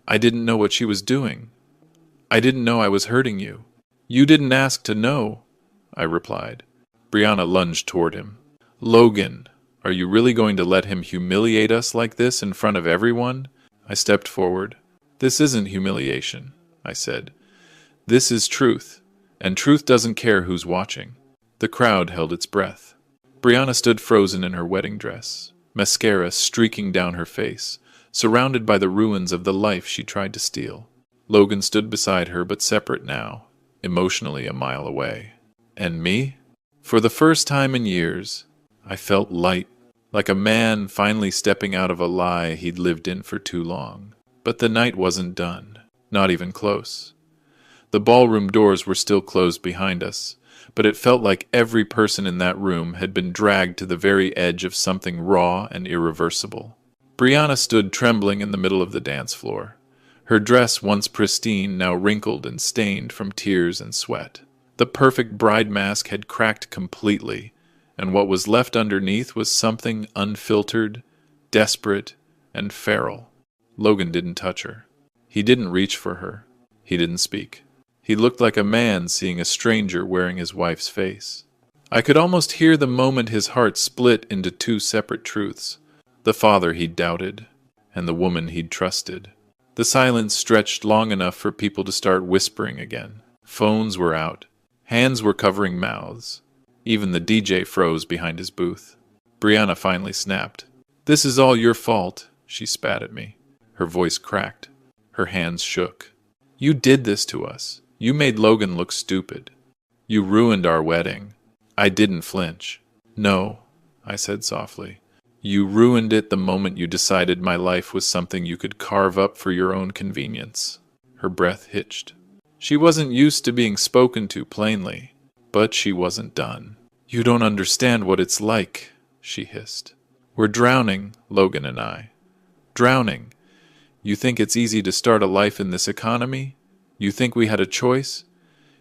I didn't know what she was doing. I didn't know I was hurting you. You didn't ask to know, I replied. Brianna lunged toward him. Logan, are you really going to let him humiliate us like this in front of everyone? I stepped forward. This isn't humiliation, I said. This is truth, and truth doesn't care who's watching. The crowd held its breath. Brianna stood frozen in her wedding dress, mascara streaking down her face, surrounded by the ruins of the life she tried to steal. Logan stood beside her, but separate now, emotionally a mile away. And me? For the first time in years, I felt light, like a man finally stepping out of a lie he'd lived in for too long. But the night wasn't done, not even close. The ballroom doors were still closed behind us, but it felt like every person in that room had been dragged to the very edge of something raw and irreversible. Brianna stood trembling in the middle of the dance floor. Her dress, once pristine, now wrinkled and stained from tears and sweat. The perfect bride mask had cracked completely, and what was left underneath was something unfiltered, desperate, and feral. Logan didn't touch her. He didn't reach for her. He didn't speak. He looked like a man seeing a stranger wearing his wife's face. I could almost hear the moment his heart split into two separate truths. The father he'd doubted, and the woman he'd trusted. The silence stretched long enough for people to start whispering again. Phones were out. Hands were covering mouths. Even the DJ froze behind his booth. Brianna finally snapped. This is all your fault, she spat at me. Her voice cracked. Her hands shook. You did this to us. You made Logan look stupid. You ruined our wedding. I didn't flinch. No, I said softly. You ruined it the moment you decided my life was something you could carve up for your own convenience. Her breath hitched. She wasn't used to being spoken to plainly, but she wasn't done. You don't understand what it's like, she hissed. We're drowning, Logan and I. Drowning. You think it's easy to start a life in this economy? You think we had a choice?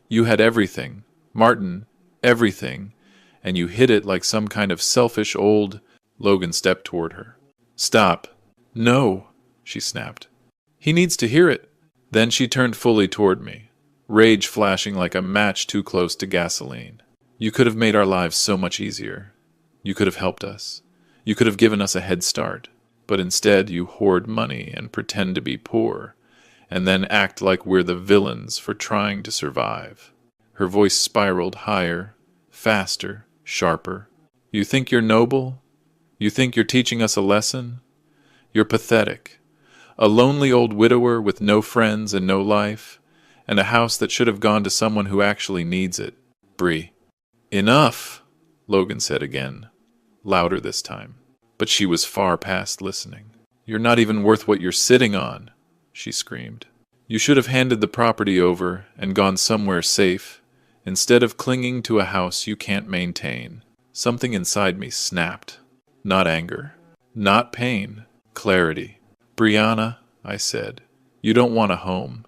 You had everything. Martin, everything. And you hid it like some kind of selfish old... Logan stepped toward her. Stop. No, she snapped. He needs to hear it. Then she turned fully toward me, rage flashing like a match too close to gasoline. You could have made our lives so much easier. You could have helped us. You could have given us a head start. But instead you hoard money and pretend to be poor, and then act like we're the villains for trying to survive. Her voice spiraled higher, faster, sharper. You think you're noble? You think you're teaching us a lesson? You're pathetic. A lonely old widower with no friends and no life, and a house that should have gone to someone who actually needs it. Bree. Enough, Logan said again, louder this time. But she was far past listening. You're not even worth what you're sitting on, she screamed. You should have handed the property over and gone somewhere safe, instead of clinging to a house you can't maintain. Something inside me snapped. Not anger. Not pain. Clarity. Brianna, I said, you don't want a home.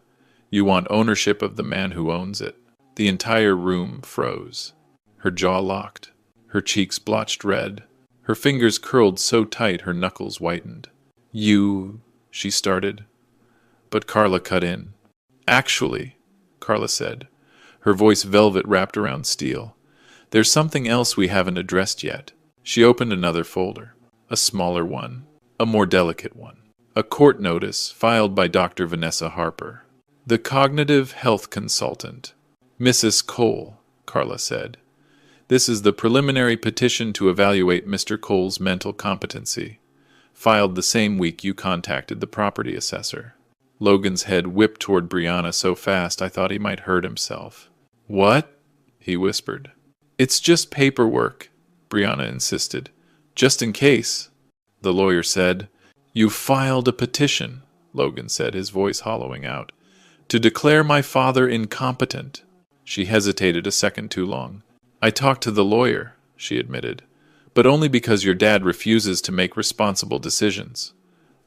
You want ownership of the man who owns it. The entire room froze. Her jaw locked. Her cheeks blotched red. Her fingers curled so tight her knuckles whitened. You, she started. But Carla cut in. Actually, Carla said, her voice velvet wrapped around steel, there's something else we haven't addressed yet. She opened another folder. A smaller one. A more delicate one. A court notice filed by Dr. Vanessa Harper. The cognitive health consultant. Mrs. Cole, Carla said. This is the preliminary petition to evaluate Mr. Cole's mental competency. Filed the same week you contacted the property assessor. Logan's head whipped toward Brianna so fast I thought he might hurt himself. What? He whispered. It's just paperwork, Brianna insisted. Just in case. The lawyer said. You filed a petition, Logan said, his voice hollowing out, to declare my father incompetent. She hesitated a second too long. I talked to the lawyer, she admitted, but only because your dad refuses to make responsible decisions.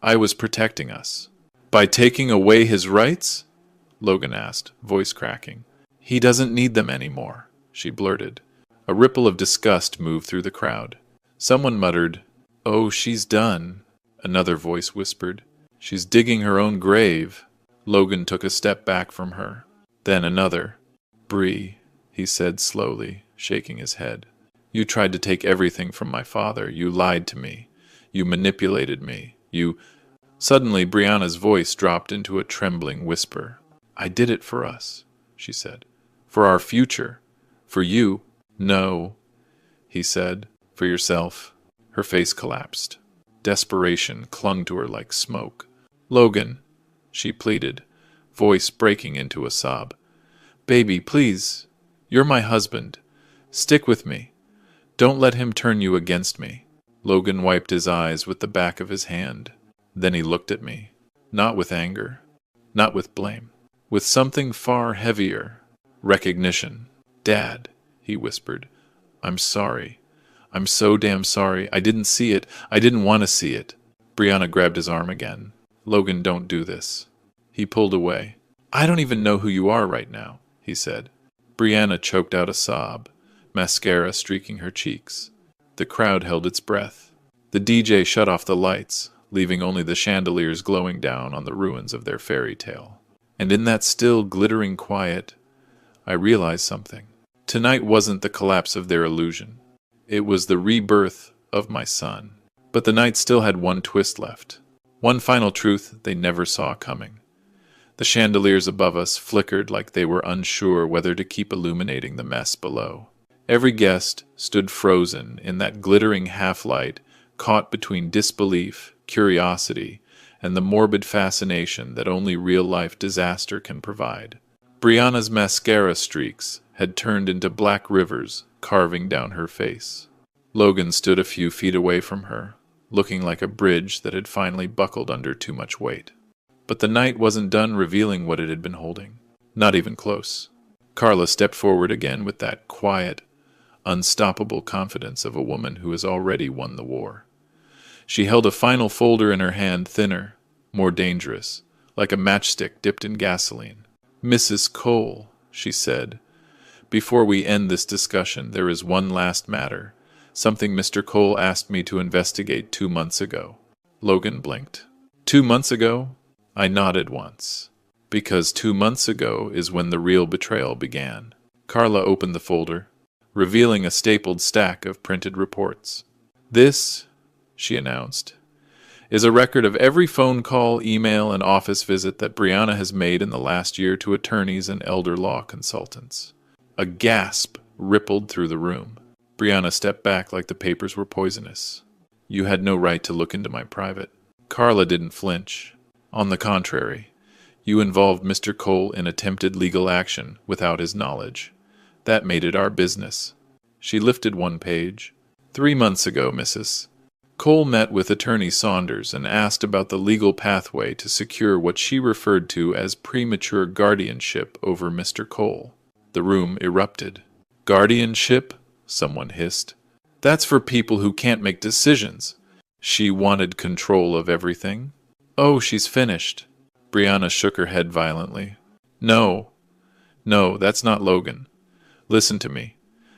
I was protecting us. By taking away his rights? Logan asked, voice cracking. He doesn't need them anymore, she blurted. A ripple of disgust moved through the crowd. Someone muttered, Oh, she's done. Another voice whispered, She's digging her own grave. Logan took a step back from her. Then another. Bree, he said slowly, shaking his head. You tried to take everything from my father. You lied to me. You manipulated me. Suddenly, Brianna's voice dropped into a trembling whisper. I did it for us, she said. For our future. For you. No, he said. For yourself. Her face collapsed. Desperation clung to her like smoke. Logan, she pleaded, voice breaking into a sob. Baby, please. You're my husband. Stick with me. Don't let him turn you against me. Logan wiped his eyes with the back of his hand. Then he looked at me, not with anger, not with blame, with something far heavier, recognition. Dad, he whispered, I'm sorry. I'm so damn sorry. I didn't see it. I didn't want to see it. Brianna grabbed his arm again. Logan, don't do this. He pulled away. I don't even know who you are right now, he said. Brianna choked out a sob, mascara streaking her cheeks. The crowd held its breath. The DJ shut off the lights, leaving only the chandeliers glowing down on the ruins of their fairy tale. And in that still, glittering quiet, I realized something. Tonight wasn't the collapse of their illusion. It was the rebirth of my son. But the night still had one twist left. One final truth they never saw coming. The chandeliers above us flickered like they were unsure whether to keep illuminating the mess below. Every guest stood frozen in that glittering half-light, caught between disbelief, curiosity, and the morbid fascination that only real-life disaster can provide. Brianna's mascara streaks had turned into black rivers carving down her face. Logan stood a few feet away from her, looking like a bridge that had finally buckled under too much weight. But the night wasn't done revealing what it had been holding. Not even close. Carla stepped forward again with that quiet, unstoppable confidence of a woman who has already won the war. She held a final folder in her hand, thinner, more dangerous, like a matchstick dipped in gasoline. Mrs. Cole, she said, before we end this discussion, there is one last matter, something Mr. Cole asked me to investigate 2 months ago. Logan blinked. 2 months ago? I nodded once. Because 2 months ago is when the real betrayal began. Carla opened the folder, revealing a stapled stack of printed reports. This, she announced, is a record of every phone call, email, and office visit that Brianna has made in the last year to attorneys and elder law consultants. A gasp rippled through the room. Brianna stepped back like the papers were poisonous. You had no right to look into my private. Carla didn't flinch. On the contrary, you involved Mr. Cole in attempted legal action without his knowledge. That made it our business. She lifted one page. 3 months ago, Mrs. Cole met with Attorney Saunders and asked about the legal pathway to secure what she referred to as premature guardianship over Mr. Cole. The room erupted. Guardianship? Someone hissed. That's for people who can't make decisions. She wanted control of everything. Oh, she's finished. Brianna shook her head violently. No, that's not Logan. Listen to me.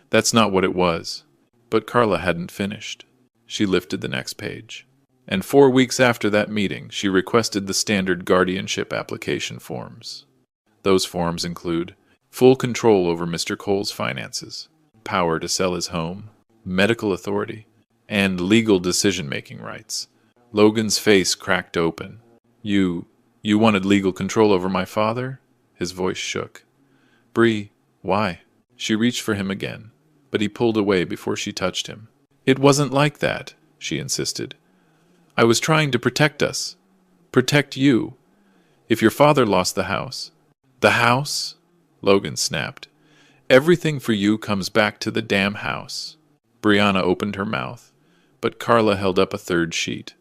That's not what it was. But Carla hadn't finished. She lifted the next page. And 4 weeks after that meeting, she requested the standard guardianship application forms. Those forms include full control over Mr. Cole's finances, power to sell his home, medical authority, and legal decision-making rights. Logan's face cracked open. You wanted legal control over my father? His voice shook. Bree, why? She reached for him again, but he pulled away before she touched him. It wasn't like that, she insisted. I was trying to protect us. Protect you. If your father lost the house. The house? Logan snapped. Everything for you comes back to the damn house. Brianna opened her mouth, but Carla held up a third sheet.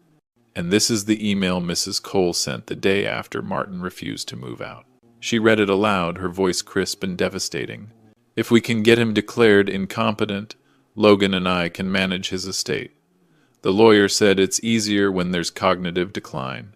And this is the email Mrs. Cole sent the day after Martin refused to move out. She read it aloud, her voice crisp and devastating. If we can get him declared incompetent, Logan and I can manage his estate. The lawyer said it's easier when there's cognitive decline.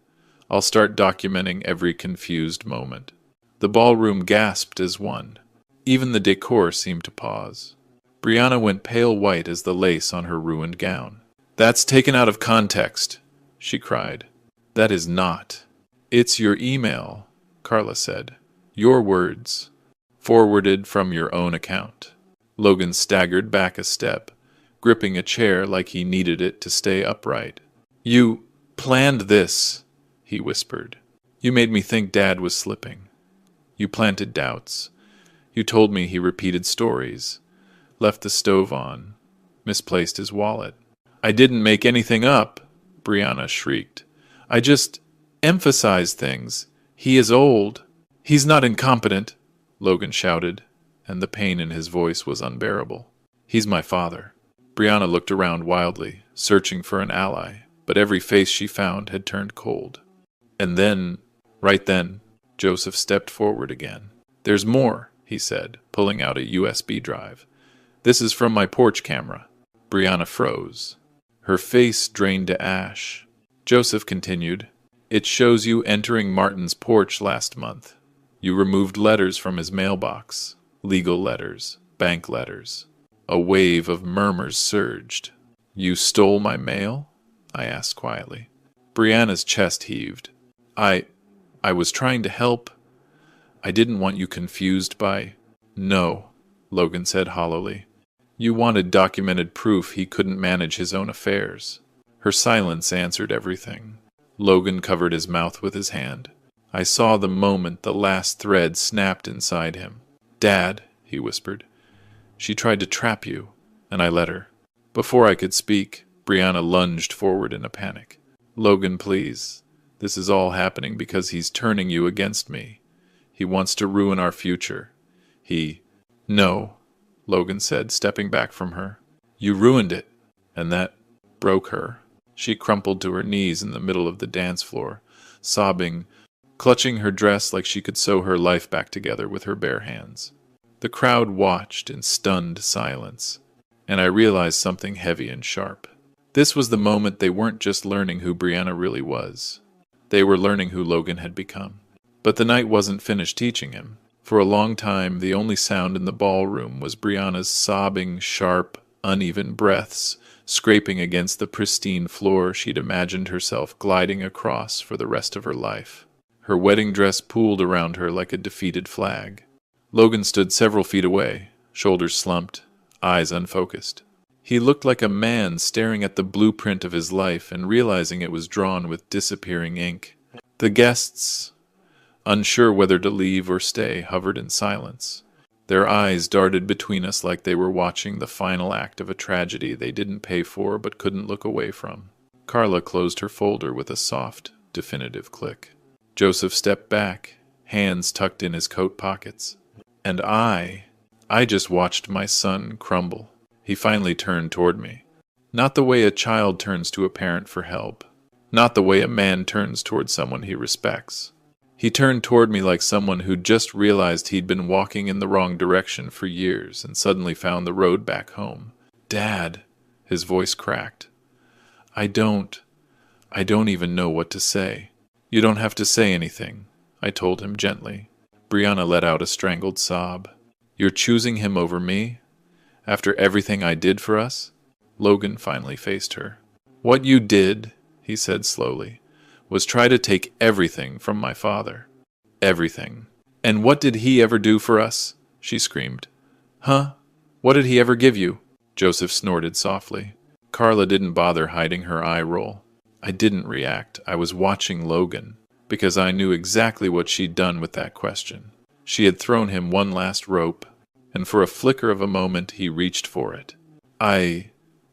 I'll start documenting every confused moment. The ballroom gasped as one. Even the decor seemed to pause. Brianna went pale white as the lace on her ruined gown. That's taken out of context, she cried. That is not. It's your email, Carla said. Your words. Forwarded from your own account. Logan staggered back a step, gripping a chair like he needed it to stay upright. You planned this, he whispered. You made me think Dad was slipping. You planted doubts. You told me he repeated stories, left the stove on, misplaced his wallet. I didn't make anything up, Brianna shrieked. I just emphasized things. He is old. He's not incompetent, Logan shouted, and the pain in his voice was unbearable. He's my father. Brianna looked around wildly, searching for an ally, but every face she found had turned cold. And then, right then, Joseph stepped forward again. There's more, he said, pulling out a USB drive. This is from my porch camera. Brianna froze. Her face drained to ash. Joseph continued, It shows you entering Martin's porch last month. You removed letters from his mailbox, legal letters, bank letters. A wave of murmurs surged. You stole my mail? I asked quietly. Brianna's chest heaved. I was trying to help. I didn't want you confused by... No, Logan said hollowly. You wanted documented proof he couldn't manage his own affairs. Her silence answered everything. Logan covered his mouth with his hand. I saw the moment the last thread snapped inside him. Dad, he whispered. She tried to trap you, and I let her. Before I could speak, Brianna lunged forward in a panic. Logan, please. This is all happening because he's turning you against me. He wants to ruin our future. No, Logan said, stepping back from her. You ruined it, and that broke her. She crumpled to her knees in the middle of the dance floor, sobbing, clutching her dress like she could sew her life back together with her bare hands. The crowd watched in stunned silence, and I realized something heavy and sharp. This was the moment they weren't just learning who Brianna really was. They were learning who Logan had become. But the night wasn't finished teaching him. For a long time, the only sound in the ballroom was Brianna's sobbing, sharp, uneven breaths, scraping against the pristine floor she'd imagined herself gliding across for the rest of her life. Her wedding dress pooled around her like a defeated flag. Logan stood several feet away, shoulders slumped, eyes unfocused. He looked like a man staring at the blueprint of his life and realizing it was drawn with disappearing ink. The guests, unsure whether to leave or stay, hovered in silence. Their eyes darted between us like they were watching the final act of a tragedy they didn't pay for but couldn't look away from. Carla closed her folder with a soft, definitive click. Joseph stepped back, hands tucked in his coat pockets. And I just watched my son crumble. He finally turned toward me. Not the way a child turns to a parent for help. Not the way a man turns toward someone he respects. He turned toward me like someone who'd just realized he'd been walking in the wrong direction for years and suddenly found the road back home. "Dad," his voice cracked. I don't even know what to say." "You don't have to say anything," I told him gently. Brianna let out a strangled sob. "You're choosing him over me? After everything I did for us?" Logan finally faced her. "What you did," he said slowly, "was try to take everything from my father. Everything." "And what did he ever do for us?" she screamed. "Huh? What did he ever give you?" Joseph snorted softly. Carla didn't bother hiding her eye roll. I didn't react. I was watching Logan, because I knew exactly what she'd done with that question. She had thrown him one last rope, and for a flicker of a moment he reached for it.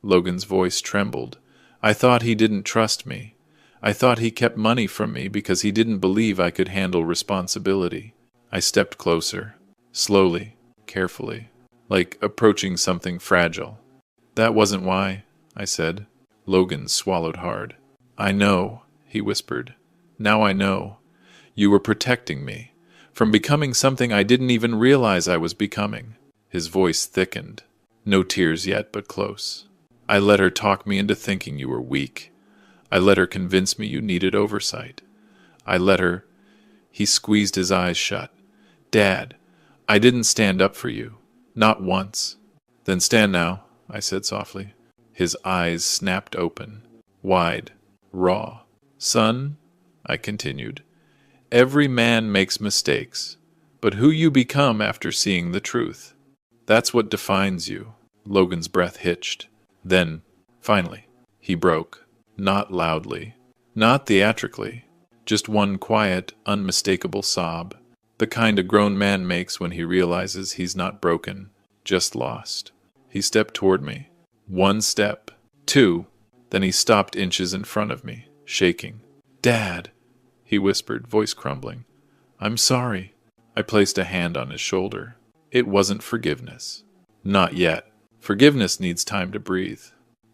Logan's voice trembled. "I thought he didn't trust me. I thought he kept money from me because he didn't believe I could handle responsibility." I stepped closer, slowly, carefully, like approaching something fragile. "That wasn't why," I said. Logan swallowed hard. "I know," he whispered. "Now I know. You were protecting me from becoming something I didn't even realize I was becoming." His voice thickened. No tears yet, but close. "I let her talk me into thinking you were weak. I let her convince me you needed oversight. I let her—" He squeezed his eyes shut. "Dad, I didn't stand up for you. Not once." "Then stand now," I said softly. His eyes snapped open, wide, raw. "Son," I continued, "every man makes mistakes, but who you become after seeing the truth, that's what defines you." Logan's breath hitched. Then, finally, he broke. Not loudly, not theatrically, just one quiet, unmistakable sob, the kind a grown man makes when he realizes he's not broken, just lost. He stepped toward me. One step, two, then he stopped inches in front of me, shaking. "Dad," he whispered, voice crumbling. "I'm sorry." I placed a hand on his shoulder. It wasn't forgiveness. Not yet. Forgiveness needs time to breathe.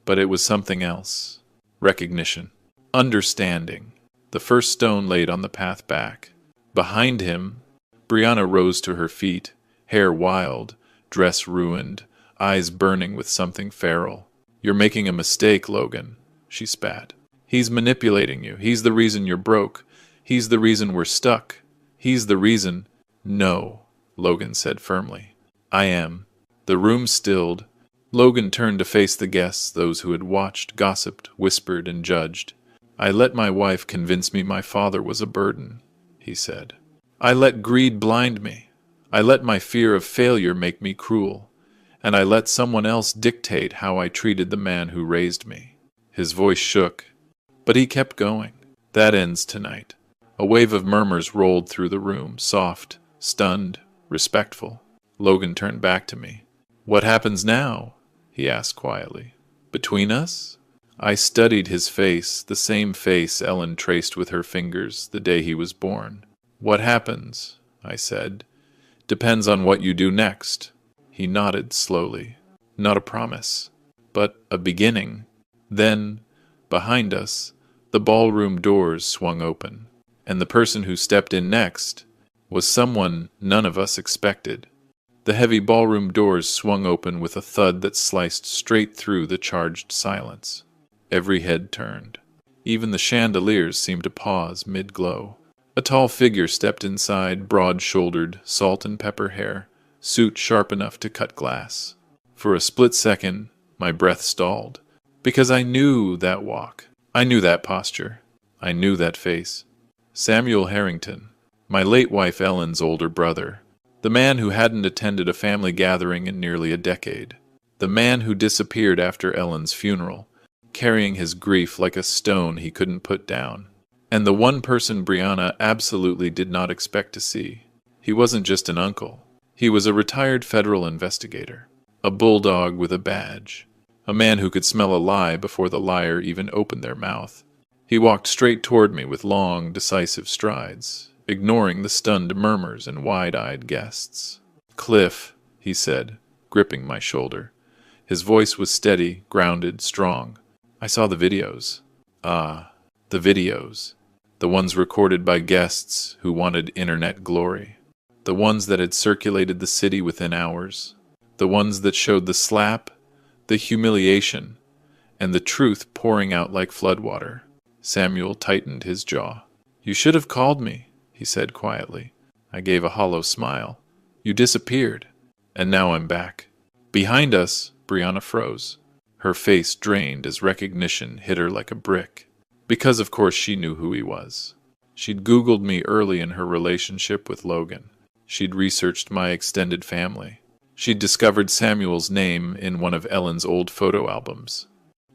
But it was something else. Recognition. Understanding. The first stone laid on the path back. Behind him, Brianna rose to her feet, hair wild, dress ruined, eyes burning with something feral. "You're making a mistake, Logan," she spat. "He's manipulating you. He's the reason you're broke. He's the reason we're stuck. He's the reason—" "No," Logan said firmly. "I am." The room stilled. Logan turned to face the guests, those who had watched, gossiped, whispered, and judged. "I let my wife convince me my father was a burden," he said. "I let greed blind me. I let my fear of failure make me cruel. And I let someone else dictate how I treated the man who raised me." His voice shook, but he kept going. "That ends tonight." A wave of murmurs rolled through the room, soft, stunned, respectful. Logan turned back to me. "What happens now?" he asked quietly. "Between us?" I studied his face, the same face Ellen traced with her fingers the day he was born. "What happens," I said, "depends on what you do next." He nodded slowly. Not a promise, but a beginning. Then, behind us, the ballroom doors swung open, and the person who stepped in next was someone none of us expected. The heavy ballroom doors swung open with a thud that sliced straight through the charged silence. Every head turned. Even the chandeliers seemed to pause mid-glow. A tall figure stepped inside, broad-shouldered, salt and pepper hair, suit sharp enough to cut glass. For a split second, my breath stalled, because I knew that walk. I knew that posture. I knew that face. Samuel Harrington, my late wife Ellen's older brother. The man who hadn't attended a family gathering in nearly a decade. The man who disappeared after Ellen's funeral, carrying his grief like a stone he couldn't put down. And the one person Brianna absolutely did not expect to see. He wasn't just an uncle. He was a retired federal investigator. A bulldog with a badge. A man who could smell a lie before the liar even opened their mouth. He walked straight toward me with long, decisive strides, ignoring the stunned murmurs and wide-eyed guests. "Cliff," he said, gripping my shoulder, His voice was steady, grounded, strong. I saw the videos. Ah, the videos. The ones recorded by guests who wanted internet glory. The ones that had circulated the city within hours. The ones that showed the slap, the humiliation, and the truth pouring out like floodwater. Samuel tightened his jaw. "You should have called me," he said quietly. I gave a hollow smile. "You disappeared, and now I'm back." Behind us, Brianna froze. Her face drained as recognition hit her like a brick. Because of course she knew who he was. She'd Googled me early in her relationship with Logan. She'd researched my extended family. She'd discovered Samuel's name in one of Ellen's old photo albums.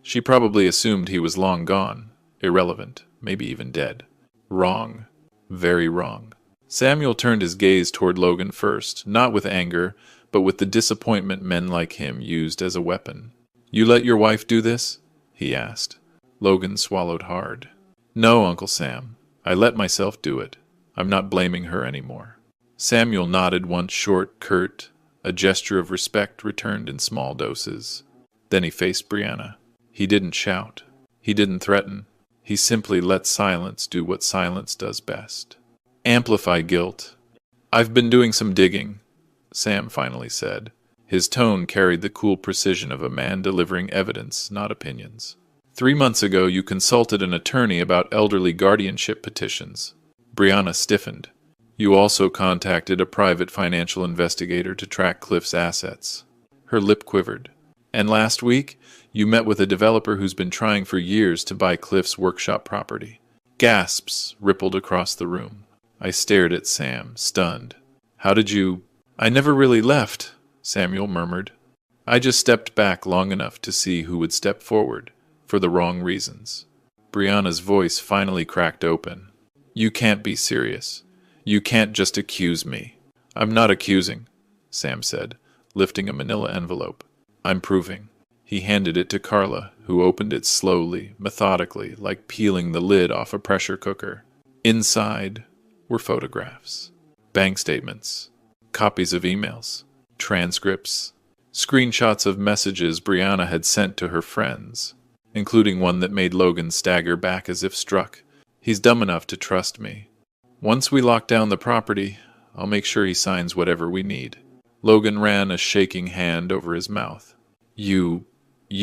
She probably assumed he was long gone, irrelevant, maybe even dead. Wrong. Very wrong. Samuel turned his gaze toward Logan first, not with anger, but with the disappointment men like him used as a weapon. "You let your wife do this?" he asked. Logan swallowed hard. "No, Uncle Sam. I let myself do it. I'm not blaming her anymore." Samuel nodded once short, curt. A gesture of respect returned in small doses. Then he faced Brianna. He didn't shout. He didn't threaten. He simply let silence do what silence does best. Amplify guilt. "I've been doing some digging," Sam finally said. His tone carried the cool precision of a man delivering evidence, not opinions. 3 months ago, you consulted an attorney about elderly guardianship petitions." Brianna stiffened. "You also contacted a private financial investigator to track Cliff's assets." Her lip quivered. "And last week, you met with a developer who's been trying for years to buy Cliff's workshop property." Gasps rippled across the room. I stared at Sam, stunned. "How did you—" "I never really left," Samuel murmured. "I just stepped back long enough to see who would step forward, for the wrong reasons." Brianna's voice finally cracked open. "You can't be serious. You can't just accuse me." "I'm not accusing," Sam said, lifting a manila envelope. "I'm proving." He handed it to Carla, who opened it slowly, methodically, like peeling the lid off a pressure cooker. Inside were photographs, bank statements, copies of emails, transcripts, screenshots of messages Brianna had sent to her friends, including one that made Logan stagger back as if struck. "He's dumb enough to trust me. Once we lock down the property, I'll make sure he signs whatever we need." Logan ran a shaking hand over his mouth. You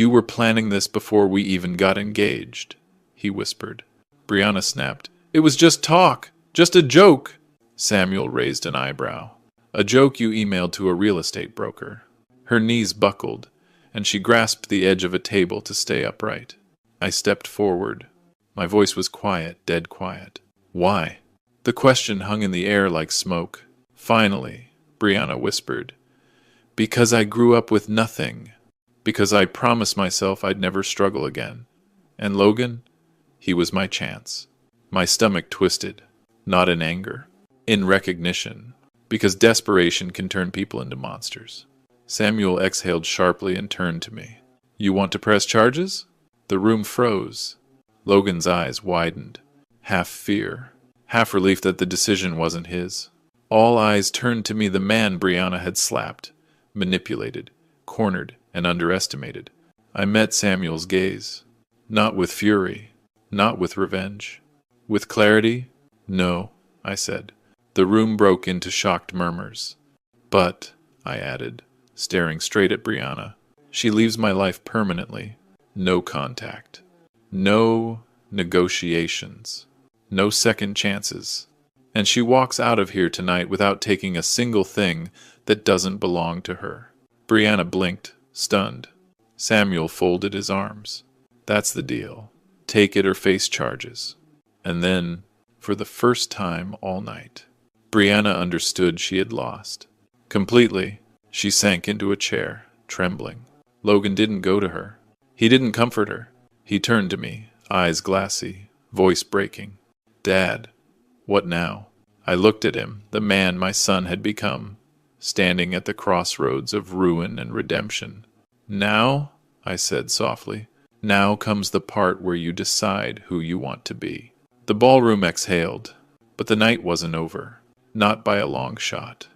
were planning this before we even got engaged," he whispered. Brianna snapped. "It was just talk. Just a joke." Samuel raised an eyebrow. "A joke you emailed to a real estate broker." Her knees buckled, and she grasped the edge of a table to stay upright. I stepped forward. My voice was quiet, dead quiet. "Why?" The question hung in the air like smoke. Finally, Brianna whispered, "Because I grew up with nothing. Because I promised myself I'd never struggle again. And Logan, he was my chance." My stomach twisted, not in anger, in recognition, because desperation can turn people into monsters. Samuel exhaled sharply and turned to me. "You want to press charges?" The room froze. Logan's eyes widened, half fear, half relief that the decision wasn't his. All eyes turned to me, the man Brianna had slapped, manipulated, cornered, and underestimated. I met Samuel's gaze. Not with fury, not with revenge. With clarity? "No," I said. The room broke into shocked murmurs. "But," I added, staring straight at Brianna, "she leaves my life permanently. No contact. No negotiations. No second chances. And she walks out of here tonight without taking a single thing that doesn't belong to her." Brianna blinked, stunned. Samuel folded his arms. "That's the deal. Take it or face charges." And then, for the first time all night, Brianna understood she had lost. Completely, she sank into a chair, trembling. Logan didn't go to her. He didn't comfort her. He turned to me, eyes glassy, voice breaking. "Dad, what now?" I looked at him, the man my son had become, standing at the crossroads of ruin and redemption. "Now," I said softly, "now comes the part where you decide who you want to be." The ballroom exhaled, but the night wasn't over, not by a long shot.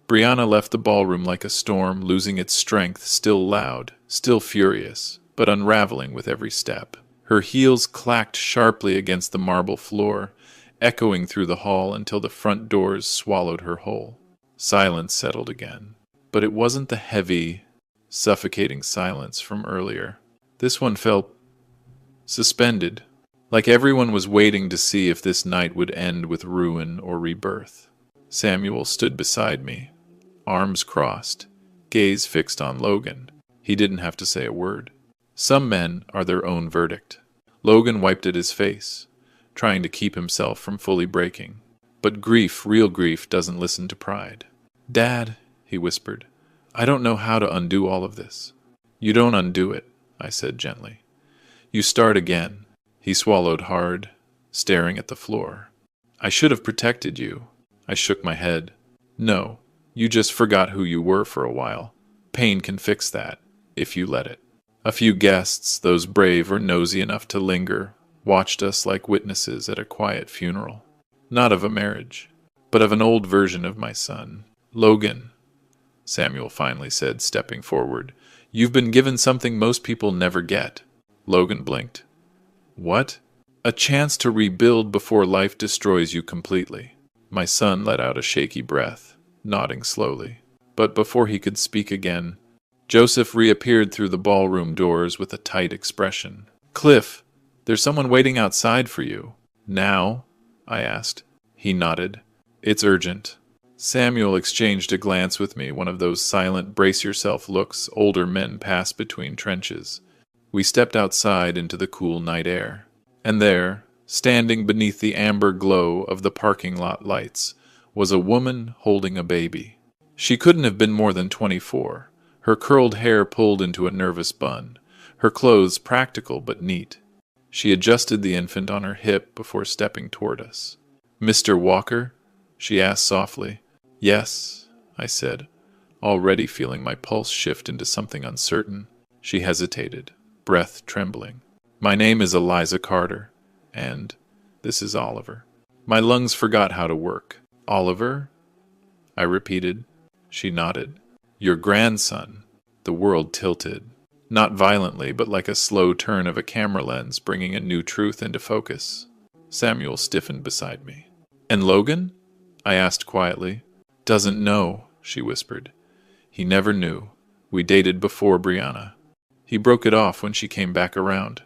Brianna left the ballroom like a storm, losing its strength, still loud, still furious, but unraveling with every step. Her heels clacked sharply against the marble floor, echoing through the hall until the front doors swallowed her whole. Silence settled again, but it wasn't the heavy, suffocating silence from earlier. This one felt suspended, like everyone was waiting to see if this night would end with ruin or rebirth. Samuel stood beside me, arms crossed, gaze fixed on Logan. He didn't have to say a word. Some men are their own verdict. Logan wiped at his face, trying to keep himself from fully breaking. But grief, real grief, doesn't listen to pride. "Dad," he whispered, "I don't know how to undo all of this." "You don't undo it," I said gently. "You start again." He swallowed hard, staring at the floor. "I should have protected you." I shook my head. "No, you just forgot who you were for a while. Pain can fix that, if you let it." A few guests, those brave or nosy enough to linger, watched us like witnesses at a quiet funeral. Not of a marriage, but of an old version of my son. "Logan," Samuel finally said, stepping forward, "you've been given something most people never get." Logan blinked. "What?" "A chance to rebuild before life destroys you completely." My son let out a shaky breath, nodding slowly. But before he could speak again, Joseph reappeared through the ballroom doors with a tight expression. "Cliff, there's someone waiting outside for you." "Now?" I asked. He nodded. "It's urgent." Samuel exchanged a glance with me, one of those silent brace-yourself looks older men pass between trenches. We stepped outside into the cool night air. And there, standing beneath the amber glow of the parking lot lights, was a woman holding a baby. She couldn't have been more than 24, her curled hair pulled into a nervous bun, her clothes practical but neat. She adjusted the infant on her hip before stepping toward us. "Mr. Walker?" she asked softly. "Yes," I said, already feeling my pulse shift into something uncertain. She hesitated, breath trembling. "My name is Eliza Carter, and this is Oliver." My lungs forgot how to work. "Oliver?" I repeated. She nodded. "Your grandson." The world tilted. Not violently, but like a slow turn of a camera lens, bringing a new truth into focus. Samuel stiffened beside me. "And Logan?" I asked quietly. "Doesn't know," she whispered. "He never knew. We dated before Brianna. He broke it off when she came back around.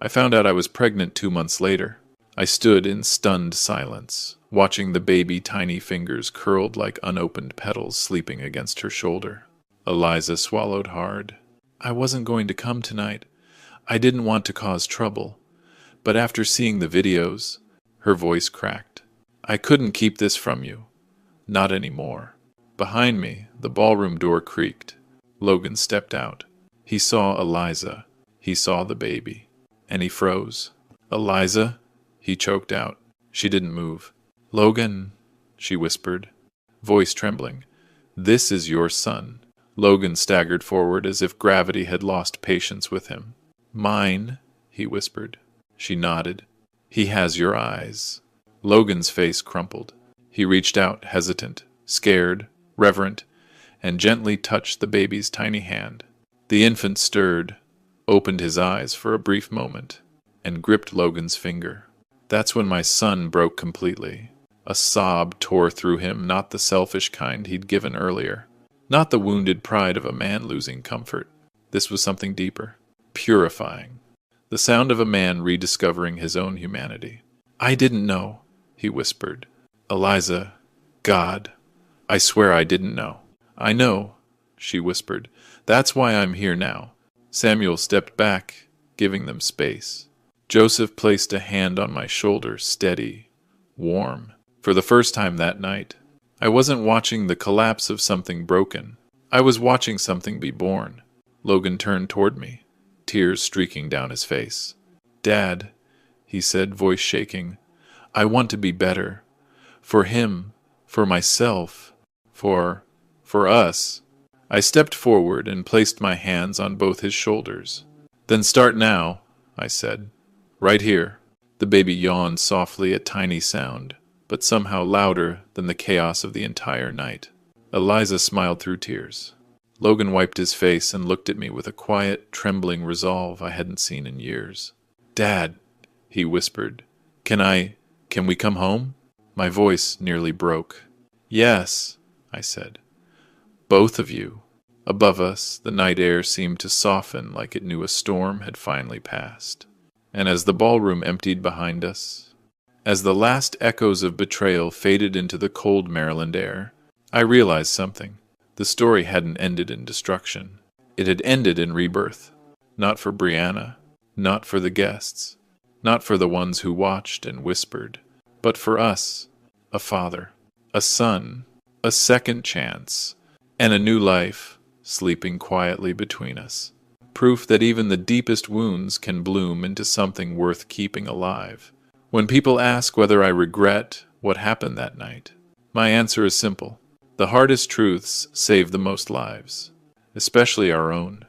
I found out I was pregnant 2 months later." I stood in stunned silence, watching the baby tiny fingers curled like unopened petals sleeping against her shoulder. Eliza swallowed hard. "I wasn't going to come tonight. I didn't want to cause trouble. But after seeing the videos," her voice cracked, "I couldn't keep this from you. Not anymore." Behind me, the ballroom door creaked. Logan stepped out. He saw Eliza. He saw the baby. And he froze. "Eliza?" he choked out. She didn't move. "Logan," she whispered, voice trembling. "This is your son." Logan staggered forward as if gravity had lost patience with him. "Mine," he whispered. She nodded. "He has your eyes." Logan's face crumpled. He reached out, hesitant, scared, reverent, and gently touched the baby's tiny hand. The infant stirred, opened his eyes for a brief moment, and gripped Logan's finger. That's when my son broke completely. A sob tore through him, not the selfish kind he'd given earlier. Not the wounded pride of a man losing comfort. This was something deeper, purifying. The sound of a man rediscovering his own humanity. "I didn't know," he whispered. "Eliza, God, I swear I didn't know." "I know," she whispered. "That's why I'm here now." Samuel stepped back, giving them space. Joseph placed a hand on my shoulder, steady, warm. For the first time that night, I wasn't watching the collapse of something broken. I was watching something be born. Logan turned toward me, tears streaking down his face. "Dad," he said, voice shaking, "I want to be better. For him, for myself, for us." I stepped forward and placed my hands on both his shoulders. "Then start now," I said. "Right here." The baby yawned softly, a tiny sound, but somehow louder than the chaos of the entire night. Eliza smiled through tears. Logan wiped his face and looked at me with a quiet, trembling resolve I hadn't seen in years. "Dad," he whispered, can we come home?" My voice nearly broke. "Yes," I said. "Both of you." Above us, the night air seemed to soften like it knew a storm had finally passed. And as the ballroom emptied behind us, as the last echoes of betrayal faded into the cold Maryland air, I realized something. The story hadn't ended in destruction. It had ended in rebirth. Not for Brianna, not for the guests, not for the ones who watched and whispered, but for us, a father, a son, a second chance, and a new life sleeping quietly between us. Proof that even the deepest wounds can bloom into something worth keeping alive. When people ask whether I regret what happened that night, my answer is simple. The hardest truths save the most lives, especially our own.